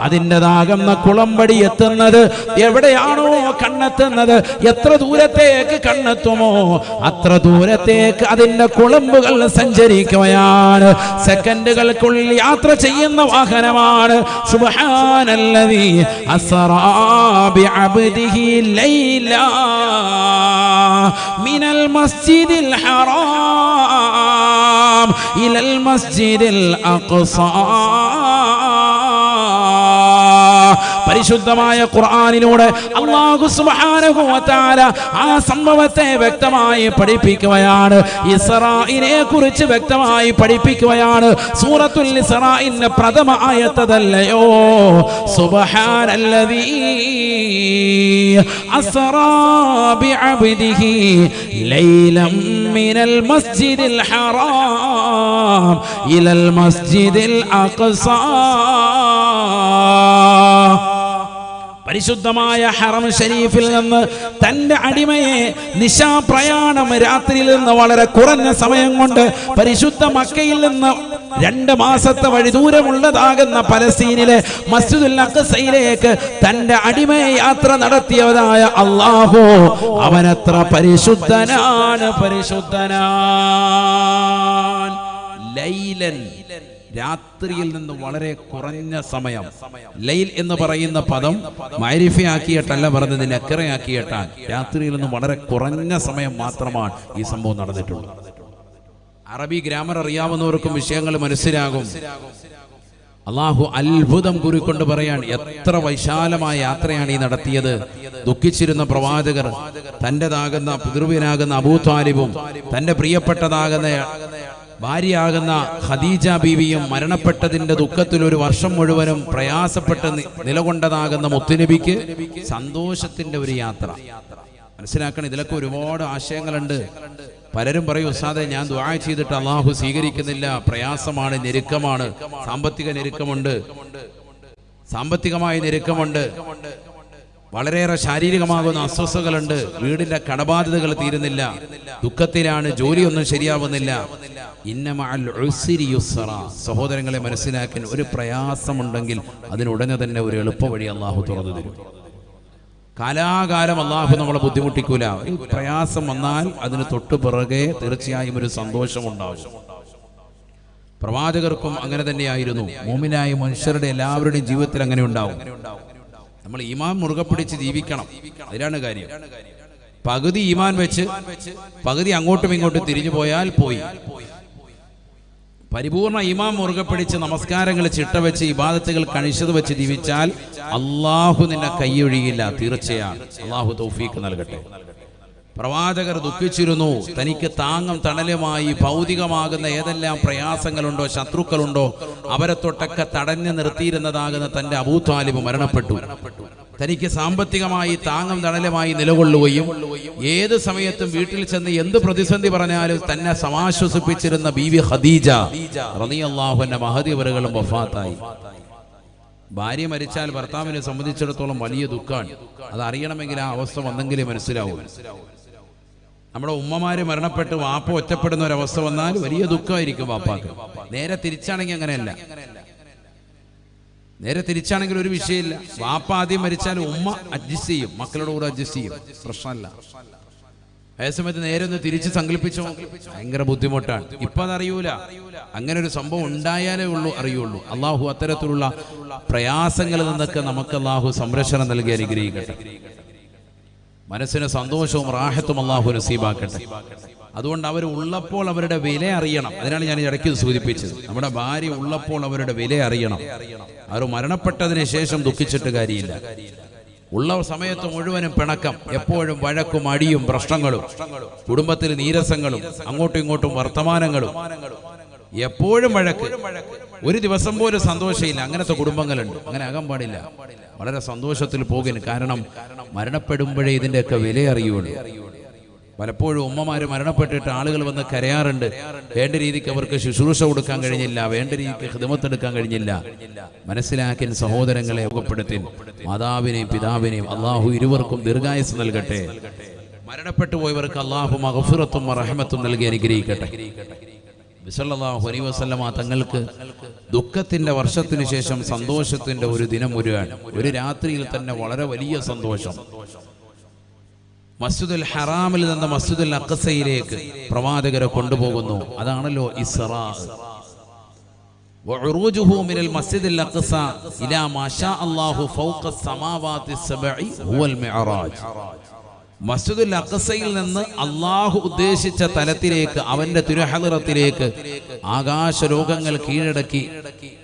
അതിൻ്റെതാകുന്ന കുളമ്പടി എത്തുന്നത് എവിടെയാണോ കണ്ണെത്തുന്നത്, എത്ര ദൂരത്തേക്ക് കണ്ണെത്തുമോ അത്ര ദൂരത്തേക്ക് അതിൻ്റെ കുളമ്പുകൾ സഞ്ചരിക്കുകയാണ്. സെക്കൻഡുകൾക്കുള്ളിൽ യാത്ര ചെയ്യുന്ന വാഹനമാണ്. സുബ്ഹാനല്ലദീ അസ്റാ ബിഅബ്ദിഹി ലൈല മിനൽ മസ്ജിദിൽ ഹറാം ഇലൽ മസ്ജിദിൽ അഖ്സാ. പരിശുദ്ധമായ ഖുർആനിലൂടെ അല്ലാഹു സുബ്ഹാനഹു വ തആല ആ സംഭവത്തെ വ്യക്തമായി പഠിപ്പിക്കുകയാണ്. ഇസ്രായിനെ കുറിച്ച് വ്യക്തമായി പഠിപ്പിക്കുകയാണ്. സൂറത്തുൽ ഇസ്രായിന്റെ പ്രഥമ ആയത്തതല്ലയോ, സുബ്ഹാനല്ലദീ അസ്റാ ബിഅബ്ദിഹി ലൈലം മിനൽ മസ്ജിദിൽ ഹറാം ഇലൽ മസ്ജിദിൽ അഖ്സാ. പരിശുദ്ധമായ ഹറം ഷരീഫിൽ നിന്ന് തന്റെ അടിമയെ നിശാപ്രയാണം രാത്രിയിൽ നിന്ന് വളരെ കുറഞ്ഞ സമയം കൊണ്ട് പരിശുദ്ധ മക്കയിൽ നിന്ന് 2 മാസത്തെ വഴി ദൂരമുള്ളതാകുന്ന പലസ്തീനിലെ മസ്ജിദുൽ അഖ്സയിലേക്ക് തന്റെ അടിമയെ യാത്ര നടത്തിയവരായ അല്ലാഹു അവനത്ര പരിശുദ്ധനാണ്. ലൈലൻ, രാത്രിയിൽ നിന്ന് വളരെ കുറഞ്ഞ സമയം. ലൈൽ എന്ന് പറയുന്ന പദം മഅരിഫയാക്കിയിട്ടല്ല പറഞ്ഞത്, നക്കറയാക്കിയിട്ടാണ്. രാത്രിയിൽ നിന്ന് വളരെ കുറഞ്ഞ സമയം മാത്രമാണ് ഈ സംഭവം നടന്നിട്ടുള്ളത്. അറബി ഗ്രാമർ അറിയാവുന്നവർക്കും വിഷയങ്ങൾ മനസ്സിലാകും. അള്ളാഹു അത്ഭുതം കുറിക്കൊണ്ട് പറയാൻ, എത്ര വിശാലമായ യാത്രയാണ് ഈ നടത്തിയത്. ദുഃഖിച്ചിരുന്ന പ്രവാചകർ തൻ്റെതാകുന്ന പിതൃവ്യനാകുന്ന അബൂ ത്വാലിബും തൻ്റെ പ്രിയപ്പെട്ടതാകുന്ന ഭാര്യയാകുന്ന ഖദീജ ബീവിയും മരണപ്പെട്ടതിന്റെ ദുഃഖത്തിൽ ഒരു വർഷം മുഴുവനും പ്രയാസപ്പെട്ട് നിലകൊണ്ടതാകുന്ന മുത്തുനബിക്ക് സന്തോഷത്തിന്റെ ഒരു യാത്ര. മനസ്സിലാക്കണം, ഇതിലൊക്കെ ഒരുപാട് ആശയങ്ങളുണ്ട്. പലരും പറയും, ഉസ്താദേ ഞാൻ ദുആ ചെയ്തിട്ട് അള്ളാഹു സ്വീകരിക്കുന്നില്ല, പ്രയാസമാണ്, ഞെരുക്കമാണ്, സാമ്പത്തികമായ ഞെരുക്കമുണ്ട്, വളരെയേറെ ശാരീരികമാകുന്ന അസ്വസ്ഥതകളുണ്ട്, വീടിന്റെ കടബാധ്യതകൾ തീരുന്നില്ല, ദുഃഖത്തിലാണ്, ജോലിയൊന്നും ശരിയാവുന്നില്ല. ഇന്ന മഅൽ ഉസ്രി യുസ്റ. സഹോദരങ്ങളെ മനസ്സിലാക്കാൻ, ഒരു പ്രയാസമുണ്ടെങ്കിൽ അതിനുടനെ തന്നെ ഒരു എളുപ്പവഴി അള്ളാഹു തുറന്നു തരും. കാലാകാലം അള്ളാഹു നമ്മളെ ബുദ്ധിമുട്ടിക്കൂല. ഒരു പ്രയാസം വന്നാൽ അതിന് തൊട്ടു പിറകെ തീർച്ചയായും ഒരു സന്തോഷമുണ്ടാവും. പ്രവാചകർക്കും അങ്ങനെ തന്നെയായിരുന്നു. മുഅ്മിനായ മനുഷ്യരുടെ എല്ലാവരുടെയും ജീവിതത്തിൽ അങ്ങനെ ഉണ്ടാവും. നമ്മൾ ഈമാൻ മുറുകെ പിടിച്ച് ജീവിക്കണം, അതിലാണ് കാര്യം. പകുതി ഈമാൻ വെച്ച് പകുതി അങ്ങോട്ടും ഇങ്ങോട്ടും തിരിഞ്ഞു പോയാൽ പോയി. പരിപൂർണ ഈമാൻ മുറുകെ പിടിച്ച് നമസ്കാരങ്ങൾ ചിട്ടവെച്ച് ഇബാദത്തുകൾ കണിശത് വെച്ച് ജീവിച്ചാൽ അള്ളാഹു നിന്നെ കൈയൊഴിയില്ല, തീർച്ചയാണ്. അള്ളാഹു തൗഫീഖ് നൽകട്ടെ. പ്രവാചകർ ദുഃഖിച്ചിരുന്നു. തനിക്ക് താങ്ങും തണലുമായി ഭൗതികമാകുന്ന ഏതെല്ലാം പ്രയാസങ്ങളുണ്ടോ, ശത്രുക്കളുണ്ടോ, അവരെ തൊട്ടൊക്കെ തടഞ്ഞു നിർത്തിയിരുന്നതാകുന്ന തന്റെ അബൂ ത്വാലിബ് മരണപ്പെട്ടു. തനിക്ക് സാമ്പത്തികമായി താങ്ങും തണലുമായി നിലകൊള്ളുകയും ഏത് സമയത്തും വീട്ടിൽ ചെന്ന് എന്ത് പ്രതിസന്ധി പറഞ്ഞാലും തന്നെ സമാശ്വസിപ്പിച്ചിരുന്ന ബീവി ഖദീജ റളിയല്ലാഹു അൻഹ മഹദിവറുകളും വഫാത്തായി. ഭാര്യ മരിച്ചാൽ ഭർത്താവിനെ സംബന്ധിച്ചിടത്തോളം വലിയ ദുഃഖമാണ്. അത് അറിയണമെങ്കിൽ ആ അവസ്ഥ വന്നെങ്കിലേ മനസ്സിലാവൂ. നമ്മുടെ ഉമ്മമാര് മരണപ്പെട്ട് വാപ്പ ഒറ്റപ്പെടുന്ന ഒരവസ്ഥ വന്നാൽ വലിയ ദുഃഖമായിരിക്കും വാപ്പാക്ക്. നേരെ തിരിച്ചാണെങ്കിൽ അങ്ങനെയല്ല. നേരെ തിരിച്ചാണെങ്കിൽ ഒരു വിഷയമില്ല. വാപ്പ ആദ്യം മരിച്ചാൽ ഉമ്മ അഡ്ജസ്റ്റ് ചെയ്യും, മക്കളുടെ കൂടെ അഡ്ജസ്റ്റ് ചെയ്യും, പ്രശ്നമല്ല. അതേസമയത്ത് നേരെ ഒന്ന് തിരിച്ച് സങ്കല്പിച്ചോ, ഭയങ്കര ബുദ്ധിമുട്ടാണ്. ഇപ്പൊ അതറിയൂല. അങ്ങനെ ഒരു സംഭവം ഉണ്ടായാലേ അറിയുള്ളൂ. അള്ളാഹു അത്തരത്തിലുള്ള പ്രയാസങ്ങളിൽ നിന്നൊക്കെ നമുക്ക് അള്ളാഹു സംരക്ഷണം നൽകി അനുഗ്രഹിക്കട്ടെ. മനസ്സിന് സന്തോഷവും റാഹത്തും അള്ളാഹു നസീബാക്കട്ടെ. അതുകൊണ്ട് അവർ ഉള്ളപ്പോൾ അവരുടെ വില അറിയണം. അതിനാണ് ഞാൻ ഇടയ്ക്ക് സൂചിപ്പിച്ചത്. നമ്മുടെ ഭാര്യ ഉള്ളപ്പോൾ അവരുടെ വില അറിയണം. അവർ മരണപ്പെട്ടതിന് ശേഷം ദുഃഖിച്ചിട്ട് കാര്യമില്ല. ഉള്ള സമയത്ത് മുഴുവനും പിണക്കം, എപ്പോഴും വഴക്കും അടിയും പ്രശ്നങ്ങളും, കുടുംബത്തിൽ നീരസങ്ങളും, അങ്ങോട്ടും ഇങ്ങോട്ടും വർത്തമാനങ്ങളും, എപ്പോഴും വഴക്ക്, ഒരു ദിവസം പോലും സന്തോഷമില്ല. അങ്ങനത്തെ കുടുംബങ്ങളുണ്ട്. അങ്ങനെ ആകാൻ പാടില്ല. വളരെ സന്തോഷത്തിൽ പോകുന്നു. കാരണം മരണപ്പെടുമ്പോഴേ ഇതിൻ്റെയൊക്കെ വില അറിയുള്ളൂ. പലപ്പോഴും ഉമ്മമാര് മരണപ്പെട്ടിട്ട് ആളുകൾ വന്ന് കരയാറുണ്ട്. വേണ്ട രീതിക്ക് അവർക്ക് ശുശ്രൂഷ കൊടുക്കാൻ കഴിഞ്ഞില്ല, വേണ്ട രീതിക്ക് ഖിദ്മത്തെടുക്കാൻ കഴിഞ്ഞില്ല. മനസ്സിലാക്കി സഹോദരങ്ങളെ ഉപപ്പെടുത്തി മാതാവിനെയും പിതാവിനെയും അള്ളാഹു ഇരുവർക്കും ദീർഘായുസ് നൽകട്ടെ. മരണപ്പെട്ടു പോയവർക്ക് അള്ളാഹു മഗ്ഫിറത്തും റഹ്മത്തും നൽകി അനുഗ്രഹിക്കട്ടെ. സല്ലല്ലാഹു അലൈഹി വസല്ലമ തങ്ങൾക്ക് ദുഃഖത്തിന്റെ വർഷത്തിന് ശേഷം സന്തോഷത്തിന്റെ ഒരു ദിനം വരികയാണ്. ഒരു രാത്രിയിൽ തന്നെ വളരെ വലിയ സന്തോഷം. മസ്ജിദുൽ ഹറാമിൽ നിന്ന് മസ്ജിദുൽ അഖ്സയിലേക്ക് പ്രവാചകരെ കൊണ്ടുപോകുന്നു. അതാണല്ലോ ഇസ്റാ. വഉറൂജുഹു മിനൽ മസ്ജിദിൽ അഖ്സ ഇലാ മാ ഷാ അല്ലാഹു ഫൗഖ സമാവാതി സബഇ ഹുവൽ മിഅറാജ്. മസ്ജിദുൽ അഖ്സയിൽ നിന്ന് അള്ളാഹു ഉദ്ദേശിച്ച തലത്തിലേക്ക്, അവന്റെ തിരുഹളറത്തിലേക്ക് ആകാശലോകങ്ങൾ കീഴടക്കി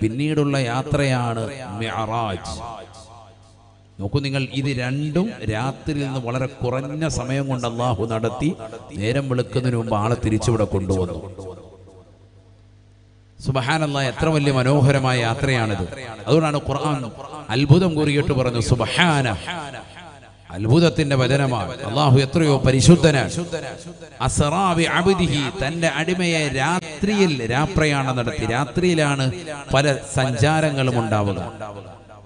പിന്നീടുള്ള യാത്രയാണ് മിഅറാജ്. നോക്കൂ നിങ്ങൾ, ഇത് രണ്ടും രാത്രിയിൽ നിന്ന് വളരെ കുറഞ്ഞ സമയം കൊണ്ട് അള്ളാഹു നടത്തി. നേരം വെളുക്കുന്നതിന് മുമ്പ് ആളെ തിരിച്ചിവിടെ കൊണ്ടുവന്നു. സുബ്ഹാനല്ലാഹ്, എത്ര വലിയ മനോഹരമായ യാത്രയാണിത്. അതുകൊണ്ടാണ് ഖുർആൻ അത്ഭുതം കൂറിയിട്ട് പറഞ്ഞു സുബ്ഹാന. അത്ഭുതത്തിന്റെ വചനമാണ്. അള്ളാഹു എത്രയോ പരിശുദ്ധനാണ്. അസ്റാ ബി അബ്ദിഹി, തന്റെ അടിമയെ രാത്രിയിൽ രാപ്രയാണം നടത്തി. രാത്രിയിലാണ് പല സഞ്ചാരങ്ങളും ഉണ്ടാവുക.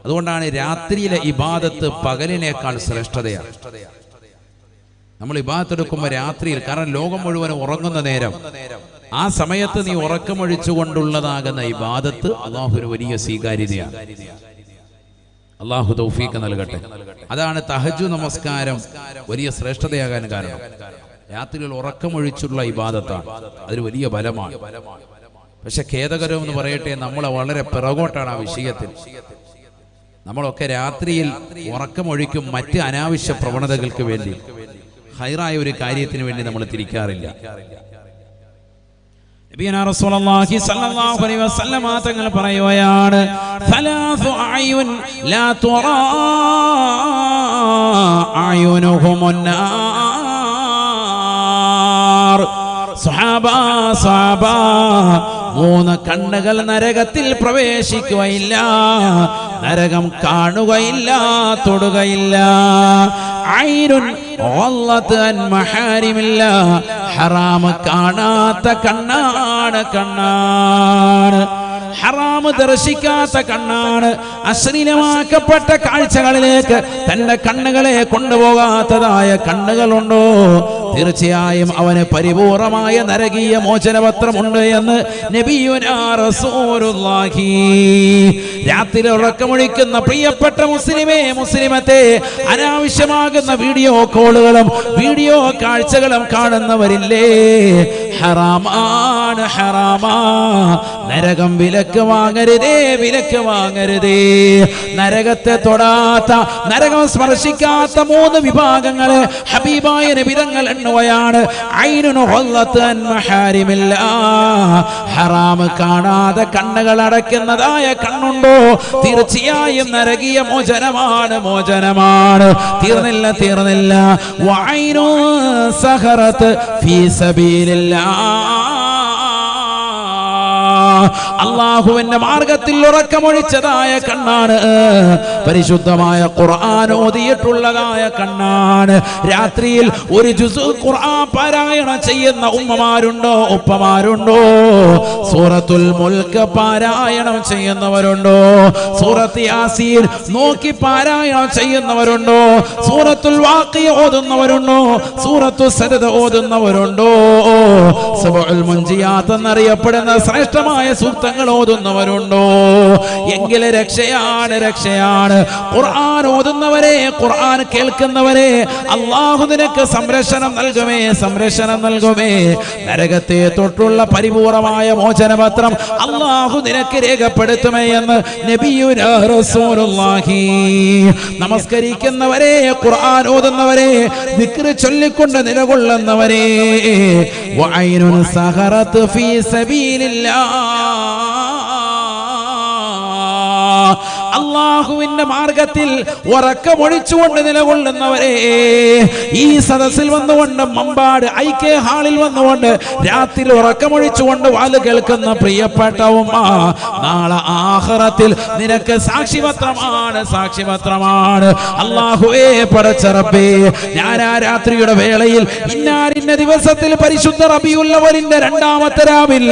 അതുകൊണ്ടാണ് രാത്രിയിലെ ഇബാദത്ത് പകലിനേക്കാൾ ശ്രേഷ്ഠതയാണ്. നമ്മൾ ഇബാദത്ത് എടുക്കുമ്പോൾ രാത്രിയിൽ, കാരണം ലോകം മുഴുവനും ഉറങ്ങുന്ന നേരം, ആ സമയത്ത് നീ ഉറക്കമൊഴിച്ചുകൊണ്ടുള്ളതാകുന്ന ഇബാദത്ത് അള്ളാഹുവിന് വലിയ സ്വീകാര്യതയാണ്. അള്ളാഹു തൗഫീഖ് നൽകട്ടെ. അതാണ് തഹജ്ജുദ് നമസ്കാരം വലിയ ശ്രേഷ്ഠതയാകാൻ കാരണം. രാത്രിയിൽ ഉറക്കമൊഴിച്ചുള്ള ഇബാദത്താണ്. അതൊരു വലിയ ബലമാണ്. പക്ഷെ ഖേദകരം എന്ന് പറയട്ടെ, നമ്മളെ വളരെ പിറകോട്ടാണ് ആ വിഷയത്തിൽ. നമ്മളൊക്കെ രാത്രിയിൽ ഉറക്കമൊഴിക്കും മറ്റ് അനാവശ്യ പ്രവണതകൾക്ക് വേണ്ടി, ഹൈറായ ഒരു കാര്യത്തിന് വേണ്ടി നമ്മൾ തിരിക്കാറില്ല. നബിയനാ റസൂലുള്ളാഹി സ്വല്ലല്ലാഹു അലൈഹി വസല്ലമ തങ്ങൾ പറയുകയാണ് സലാസു അയുൻ ലാ തുറാ അയുനുഹുമുന്നാർ. സ്വഹാബ മൂന്ന് കണ്ണുകൾ നരകത്തിൽ പ്രവേശിക്കുകയില്ല, നരകം കാണുകയില്ല, തൊടുകയില്ല. ഐനുൻ വല്ലത്ത് അൻ മഹാരിമില്ല, ഹറാം കാണാത്ത കണ്ണാണ്, ഹറാം ദർശിക്കാത്ത കണ്ണാണ്. അശ്ലീലമാക്കപ്പെട്ട കാഴ്ചകളിലേക്ക് തന്റെ കണ്ണുകളെ കൊണ്ടുപോകാത്തതായ കണ്ണുകളുണ്ടോ, തീർച്ചയായും അവന് പരിപൂർണമായ നരകീയ മോചനപത്രമുണ്ട് എന്ന് നബിയുനാ റസൂലുള്ളാഹി. രാത്രി ഉറക്കമൊഴിക്കുന്ന പ്രിയപ്പെട്ട മുസ്ലിമത്തെ, അനാവശ്യമാകുന്ന വീഡിയോ കോളുകളും വീഡിയോ കാഴ്ചകളും കാണുന്നവരില്ലേ, ഹറാമാണ്, ഹറാമാ. നരകം വിലക്ക് വാങ്ങരുതേ, വിലക്ക് വാങ്ങരുതേ. നരകത്തെ തൊടാത്ത, നരകം സ്പർശിക്കാത്ത മൂന്ന് വിഭാഗങ്ങളെ ഹബീബായ നബി തങ്ങൾ എണ്ണുകയാണ്. ഐനുൻ വല്ലത്ത് അൻ മഹാരിമില്ല, ഹറാം കാണാതെ കണ്ണുകൾ അടയ്ക്കുന്നതായ കണ്ണുണ്ടോ, തീർച്ചയായും നരകീയ മോചനമാണ്, മോചനമാണ്. തീർന്നില്ല. വഐനു സഹറത്ത് ഫീ സബീലില്ലാഹ്, അല്ലാഹുവിന്റെ മാർഗത്തിൽ ഉറക്കമൊഴിച്ചതായ കണ്ണാണ്, പരിശുദ്ധമായ ഖുർആൻ ഓതിയിട്ടുള്ളതായ കണ്ണാണ്. രാത്രിയിൽ ഒരു ജുസ് ഖുർആൻ പാരായണം ചെയ്യുന്ന ഉമ്മമാരുണ്ടോ, ഉപ്പമാരുണ്ടോ? സൂറത്തുൽ മുൽക്ക് പാരായണം ചെയ്യുന്നവരുണ്ടോ? സൂറത്ത് യാസീൻ നോക്കി പാരായണം ചെയ്യുന്നവരുണ്ടോ? സൂറത്തുൽ വാഖിയ ഓതുന്നവരുണ്ടോ? സൂറത്തു സജദ ഓതുന്നവരുണ്ടോ? സബഉൽ മുൻജിയാത്ത് എന്നറിയപ്പെടുന്ന ശ്രേഷ്ഠമായ സൂക്തങ്ങൾ ഓതുന്നവരുണ്ടോ? എങ്കിലെ രക്ഷയാണ്, രക്ഷയാണ്. ഖുർആൻ ഓതുന്നവരെ, ഖുർആൻ കേൾക്കുന്നവരെ, അല്ലാഹു നിനക്ക് സംരക്ഷണം നൽകുമേ, സംരക്ഷണം നൽകുമേ. നരകത്തെ തൊട്ടുള്ള പരിപൂർണമായ മോചനപത്രം അല്ലാഹു നിനക്ക് രേഖപ്പെടുത്തുമേ എന്ന് നബിയുനാ റസൂലുള്ളാഹി. നമസ്കരിക്കുന്നവരെ, ഖുർആൻ ഓതുന്നവരെ, ദിക്ർ ചൊല്ലിക്കൊണ്ട് നിലകൊള്ളുന്നവരെ, വഐനുൻ സഹറത്ത് ഫീ സബീലില്ലാഹ്, അല്ലാഹുവിന്റെ മാർഗത്തിൽ ഉറക്കമൊഴിച്ചുകൊണ്ട് നിലകൊള്ളുന്നവരെ, ഈ സദസ്സിൽ വന്നുകൊണ്ട്, മമ്പാട് ഐക്യ ഹാളിൽ വന്നുകൊണ്ട് രാത്രി ഉറക്കമൊഴിച്ചുകൊണ്ട് വാല് കേൾക്കുന്ന പ്രിയപ്പെട്ട ഉമ്മ, നാളെ ആഖിറത്തിൽ നിനക്ക് സാക്ഷിപത്രമാണ്, സാക്ഷിപത്രമാണ്. അല്ലാഹുവേ, പടച്ച റബ്ബേ, ഞാൻ ആ രാത്രിയുടെ വേളയിൽ ഇന്ന ദിവസത്തിൽ പരിശുദ്ധ റബീഉൽ അവ്വലിന്റെ രണ്ടാമത്തെ രാവിൽ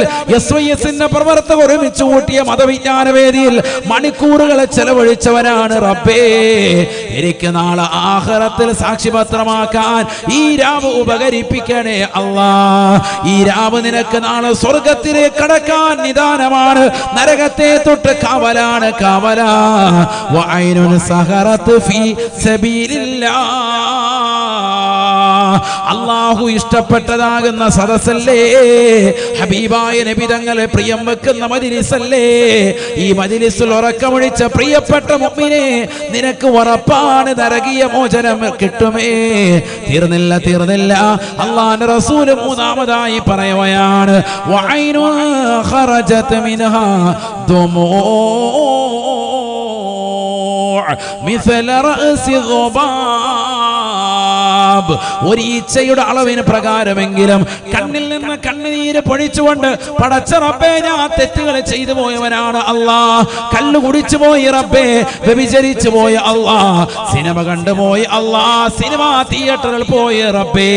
SYSന്റെ പ്രവർത്തകർ ഒരുമിച്ച് കൂട്ടിയ മതവിജ്ഞാന വേദിയിൽ മണിക്കൂറുകളെ ചെലവഴിച്ചവനാണ് റബ്ബേ. എനിക്ക് നാളെ ആഖിറത്തിൽ സാക്ഷിപത്രമാക്കാൻ ഈ രാവ് ഉപകരിപ്പിക്കണേ അല്ലാ. ഈ രാവ് നിനക്ക് നാളെ സ്വർഗത്തിലേക്ക് കടക്കാൻ നിദാനമാണ്, നരകത്തെ തൊട്ട് കാവലാണ്, കാവലാ. വഐനുൻ സഹറത്ത് ഫീ സബീലില്ലാഹ്, അല്ലാഹു ഇഷ്ടപ്പെട്ടതാകുന്ന സദസ്സല്ലേ, ഹബീബായ നബി തങ്ങളെ പ്രിയം വെക്കുന്ന മജ്ലിസല്ലേ. ഈ മജ്ലിസിൽ ഉറക്കമൊഴിച്ച പ്രിയപ്പെട്ട മുഅ്മിനേ, നിനക്ക് ഉറപ്പാണ് നരകീയ മോചനം കിട്ടുമേ. തീർന്നില്ല. അല്ലാഹുവിന്റെ റസൂൽ മൂന്നാമതായി പറയുകയാണ്, വഐനു ഖറജത് മിൻഹാ ദുമൂ മിസ്ല റഅസി ഗുബാബ്, ഒരു ഈച്ചയുടെ അളവിന് പ്രകാരമെങ്കിലും കണ്ണിൽ നിന്ന് കണ്ണുനീര് പൊഴിച്ചുകൊണ്ട്, പടച്ച റബ്ബേ, ഞാൻ തെറ്റുകൾ ചെയ്തു പോയവനാണ് അല്ലാ, കള്ളു കുടിച്ചു പോയി റബ്ബേ, വ്യഭിചരിച്ചു പോയി അല്ലാ, സിനിമ കണ്ടുപോയി അല്ലാ, സിനിമ തിയേറ്ററിൽ പോയി റബ്ബേ,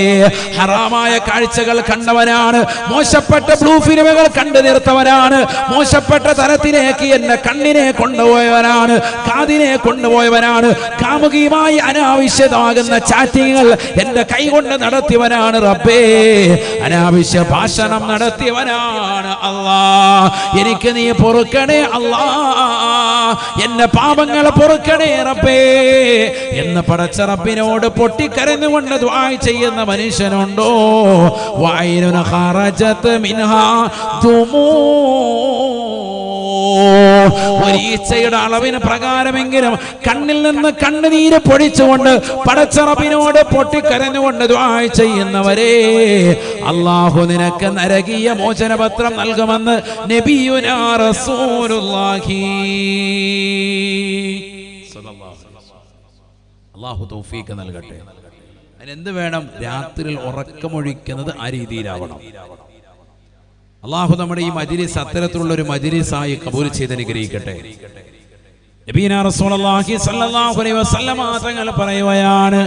ഹറാമായ കാഴ്ചകൾ കണ്ടവനാണ്, മോശപ്പെട്ട ബ്ലൂ ഫിലിമുകൾ കണ്ടു തീർത്തവനാണ്, മോശപ്പെട്ട തരത്തിലേക്ക് എന്റെ കണ്ണിനെ കൊണ്ടുപോയവനാണ്, കാതിനെ കൊണ്ടുപോയവനാണ്, കാമുകിയുമായി അനാവശ്യമാകുന്ന ചാറ്റിങ്ങൾ എന്റെ കൈകൊണ്ട് നടത്തിയവനാണ് റബ്ബേ, അനാവശ്യ ഭാഷണം നടത്തിയവനാണ് അല്ലാ. എനിക്ക് നീ പൊറുക്കണേ അല്ലാ, എന്റെ പാപങ്ങളെ പൊറുക്കണേ റബ്ബേ എന്ന് പടച്ച റബ്ബിനോട് പൊട്ടിക്കരഞ്ഞുകൊണ്ട് ദുആ ചെയ്യുന്ന മനുഷ്യനുണ്ടോ? വൈനുൻ ഖറജത് മിൻഹാ ദുമൂ, ഒരു ഈച്ചയുടെ അളവിന് പ്രകാരമെങ്കിലും കണ്ണിൽ നിന്ന് കണ്ണുനീര് പൊഴിച്ചുകൊണ്ട് പടച്ചറബിനോട് പൊട്ടിക്കരഞ്ഞുകൊണ്ട് ദുആ ചെയ്യുന്നവരെ അല്ലാഹു നിനക്ക് നരകീയ മോചനപത്രം നൽകുമെന്ന് നബിയുനാ റസൂലുള്ളാഹി അല്ലാഹു തൗഫീഖ് നൽകട്ടെ. അതിനെന്ത് വേണം? രാത്രിയിൽ ഉറക്കമൊഴിക്കുന്നത് ആ രീതിയിലാവണം. അല്ലാഹു നമ്മുടെ ഈ മജ്‌ലിസ് അത്തരത്തിലുള്ള ഒരു മജ്‌ലിസായി കബൂൽ ചെയ്ത് അനുഗ്രഹിക്കട്ടെ. നബിയുനാ റസൂലുള്ളാഹി സ്വല്ലല്ലാഹു അലൈഹി വസല്ലമ തങ്ങൾ പറയുകയാണ്,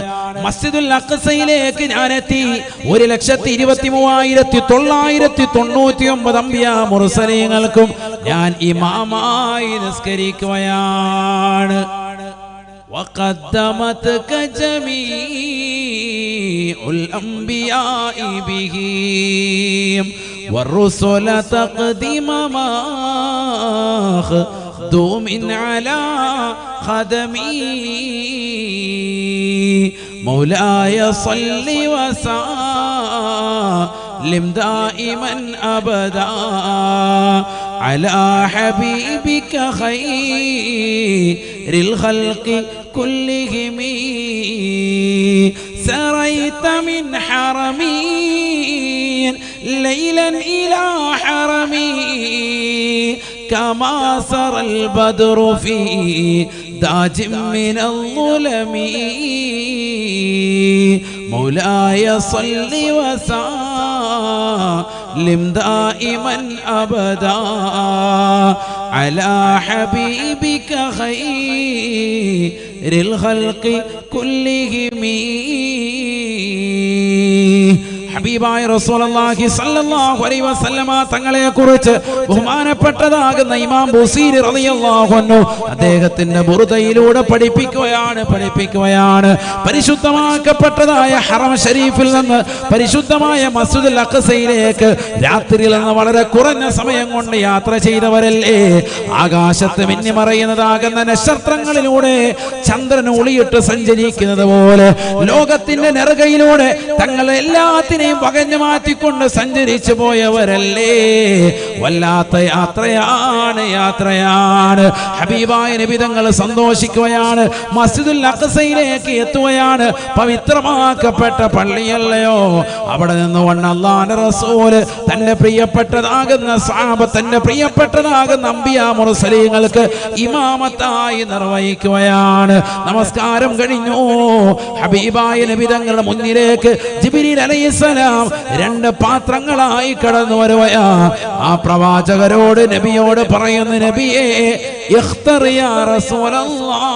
മസ്ജിദുൽ അഖ്സയിലേക്ക് ഞാൻ എത്തി. 1,23,999 അംബിയാ മുർസലീങ്ങൾക്കും ഞാൻ ഇമാമായി നിസ്കരിക്കുകയാണ്. وقدمتك جميع الأنبياء بهم والرسل تقدم مخدوم على خدمي مولاي صل وسلم دائما أبدا على حبيبك خير الخلق كلهم سريت من حرمي ليلا إلى حرمي كما سرى البدر في داج من الظلم مولاي صل وسلم دائما أبدا على حبيبك خير الخلق كلهم. ഹബീബായ റസൂലുള്ളാഹി സ്വല്ലല്ലാഹു അലൈഹി വസല്ലമ തങ്ങളെ കുറിച്ച് ബഹുമാനപ്പെട്ടതാകുന്ന ഇമാം ബുസീരി റളിയല്ലാഹു അൻഹു അദ്ദേഹത്തിന്റെ ബുർദയിലൂടെ പഠിപ്പിക്കുകയാണ് പരിശുദ്ധമാക്കപ്പെട്ടതായ ഹറം ശരീഫിൽ നിന്ന് പരിശുദ്ധമായ മസ്ജിദുൽ അഖ്സയിലേക്ക് രാത്രിയിൽ നിന്ന് വളരെ കുറഞ്ഞ സമയം കൊണ്ട് യാത്ര ചെയ്തവരല്ലേ? ആകാശത്ത് മിന്നിമറയുന്നതാകുന്ന നക്ഷത്രങ്ങളിലൂടെ ചന്ദ്രൻ ഒളിയിട്ട് സഞ്ചരിക്കുന്നത് പോലെ ലോകത്തിന്റെ നെറുകയിലൂടെ തങ്ങൾ എല്ലാത്തിനെയും പകഞ്ഞു മാറ്റിക്കൊണ്ട് സഞ്ചരിച്ചു പോയവരല്ലേ? വല്ലാത്ത യാത്രയാണ്. ഹബീബായ നബി തങ്ങൾ സന്തോഷിക്കുകയാണ്. മസ്ജിദുൽ അഖ്സയിലേക്ക് എത്തുകയാണ്. പവിത്രമാക്കപ്പെട്ട പള്ളിയല്ലയോ? അവിടെ നിന്നുകൊണ്ട് അല്ലാഹുവിന്റെ റസൂല് തന്റെ പ്രിയപ്പെട്ടതാകുന്ന സ്വഹാബത്ത്, തന്റെ പ്രിയപ്പെട്ടതാകുന്ന അംബിയാ മുർസലീങ്ങൾക്ക് ഇമാമത്തായി നിർവഹിക്കുകയാണ്. നമസ്കാരം കഴിഞ്ഞു. ഹബീബായ നബി തങ്ങളുടെ മുന്നിലേക്ക് ജിബ്രീൽ അലൈഹിസ്സലാം 2 പാത്രങ്ങളായി കടന്നു വരുകയാ. ആ പ്രവാചകരോട് നബിയോട് പറയുന്നു, നബിയേ ഇഖ്തർ യാ റസൂലല്ലാഹ്,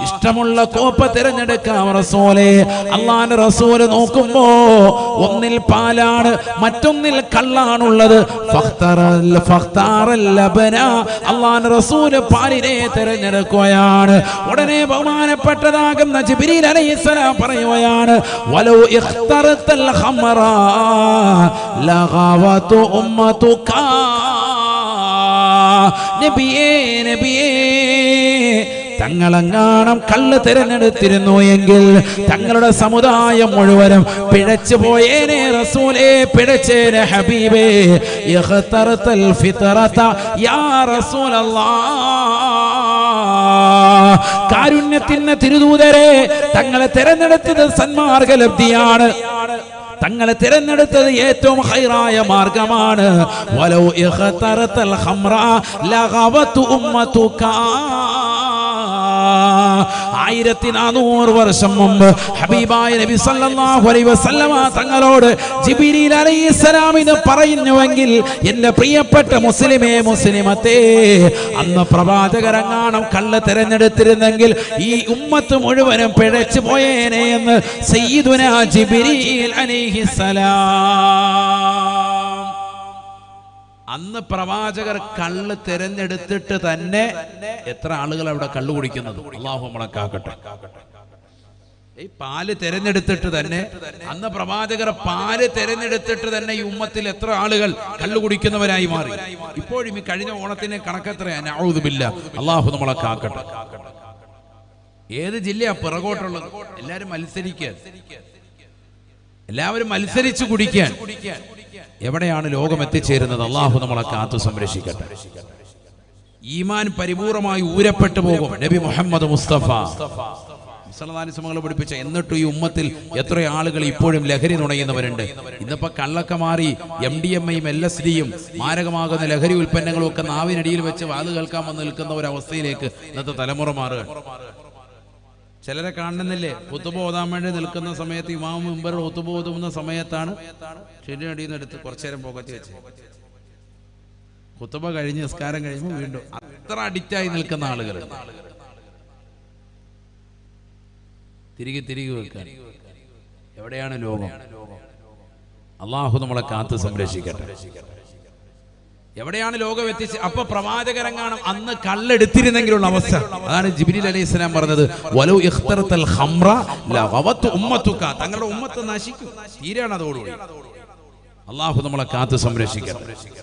ഇഷ്ടമുള്ള കോപ്പ തിരഞ്ഞെടുക്കാം റസൂലേ. അല്ലാഹുവിന്റെ റസൂല് നോക്കുമ്പോ ഒന്നിൽ പാലാണ്, മറ്റൊന്നിൽ കള്ളാണുള്ളത്. അല്ലാഹുവിന്റെ റസൂല് പാലിനെ തിരഞ്ഞെടുക്കുകയാണ്. ഉടനെ ബഹുമാനപ്പെട്ടതാകുന്ന ജിബ്രീൽ അലൈഹിസ്സലാം പറയുകയാണ്, വലൗ ഇഖ്തറതൽ ഖമറ ലഗവതു ഉമ്മതുക. നബിയേ തങ്ങളെങ്ങാണം കള്ള് തിരഞ്ഞെടുത്തിരുന്നു എങ്കിൽ തങ്ങളുടെ സമുദായം മുഴുവനും പിഴച്ചു പോയേനെ റസൂലേ, പിഴച്ചേനെ ഹബീബേ. ഇഖ്തറതൽ ഫിത്രത യാ റസൂലല്ലാഹ്. കാരുണ്യത്തിന്റെ തിരുദൂതരെ, തങ്ങളെ തിരഞ്ഞെടുത്തത് സന്മാർഗലബ്ധിയാണ്. തങ്ങളെ തിരഞ്ഞെടുത്തത് ഏറ്റവും ഹൈറായ മാർഗമാണ്. വലൗ ഇഖ്തറതൽ ഖംറ ലഗവതു ഉമ്മതുക. 1400 വർഷം മുമ്പ് ഹബീബായ നബി സല്ലല്ലാഹു അലൈഹി വസല്ലമ തങ്ങളോട് ജിബ്രീൽ അലൈഹിസ്സലാമിന് പറയുന്നുവെങ്കിൽ, എന്റെ പ്രിയപ്പെട്ട മുസ്ലിമേ, മുസ്ലിമത്തേ, അന്ന് പ്രവാചകരെങ്ങാണം കള്ള് തിരഞ്ഞെടുത്തിരുന്നെങ്കിൽ ഈ ഉമ്മത്ത് മുഴുവനും പിഴച്ചു പോയേനെ എന്ന് സയ്യിദുനാ ജിബ്രീൽ അലൈഹിസ്സലാം. അന്ന് പ്രവാചകർ കള്ള് തിരഞ്ഞെടുത്തിട്ട് തന്നെ എത്ര ആളുകൾ അവിടെ കള്ളു കുടിക്കുന്നത്? അല്ലാഹു നമ്മളെ കാക്കട്ടെ. ഈ പാല് തിരഞ്ഞെടുത്തിട്ട് തന്നെ, അന്ന് പ്രവാചകർ പാല് തിരഞ്ഞെടുത്തിട്ട് തന്നെ ഈ ഉമ്മത്തിൽ എത്ര ആളുകൾ കള്ളു കുടിക്കുന്നവരായി മാറി. ഇപ്പോഴും ഈ കഴിഞ്ഞ ഓണത്തിന് കണക്കെത്രയാണ്? നഊദു ബില്ലാഹ്. അല്ലാഹു നമ്മളെ കാക്കട്ടെ. ഏത് ജില്ലയാ പിറകോട്ടുള്ളത്? എല്ലാരും മത്സരിക്കുക. എല്ലാവരും മത്സരിച്ച് കുടിക്കാൻ. എവിടെയാണ് ലോകം എത്തിച്ചേരുന്നത്? അള്ളാഹു നമ്മളെ കാത്തു സംരക്ഷിക്കട്ടെ. ഈമാൻ പരിപൂർണമായി ഊരപ്പെട്ടു പോകും. നബി മുഹമ്മദ് മുസ്തഫ പഠിപ്പിച്ച. എന്നിട്ടും ഈ ഉമ്മത്തിൽ എത്ര ആളുകൾ ഇപ്പോഴും ലഹരി നുണയുന്നവരുണ്ട്. ഇന്നിപ്പോ കള്ളൊക്കെ മാറി MDMAയും LSDയും മാരകമാകുന്ന ലഹരി ഉൽപ്പന്നങ്ങളും ഒക്കെ നാവിനടിയിൽ വെച്ച് വാത് കേൾക്കാൻ വന്ന് നിൽക്കുന്ന ഒരവസ്ഥയിലേക്ക് ഇന്നത്തെ തലമുറ മാറുക. ചിലരെ കാണുന്നില്ലേ, ഖുതുബ ഓതാൻ വേണ്ടി നിൽക്കുന്ന സമയത്ത് ഇമാം മുമ്പ് ഖുതുബ ഓതുന്ന സമയത്താണ് ചെടിയടിയിൽ നിന്ന് എടുത്ത് കുറച്ചു നേരം പോകത്തി വെച്ച് ഖുതുബ കഴിഞ്ഞ് നിസ്കാരം കഴിയുമ്പോൾ വീണ്ടും അത്ര അഡിക്റ്റായി നിൽക്കുന്ന ആളുകൾ തിരികെ വെക്കാൻ. എവിടെയാണ് ലോകം? അള്ളാഹു നമ്മളെ കാത്ത് സംരക്ഷിക്കട്ടെ. എവിടെയാണ് ലോകം എത്തിച്ച്? അപ്പൊ പ്രവാചകരങ്ങാണം അന്ന് കള്ളെടുത്തിരുന്നെങ്കിലുള്ള അവസ്ഥ. അതാണ് ജിബ്രീൽ അലൈഹിസ്സലാം പറഞ്ഞത്, വലൗ ഇഖ്തറതൽ ഖംറ ലഗവത് ഉമ്മതുക. തങ്ങളുടെ ഉമ്മത്ത് നശിക്കും, തീരാണ് അതോടുകൂടി. അള്ളാഹു നമ്മളെ കാത്ത് സംരക്ഷിക്കട്ടെ.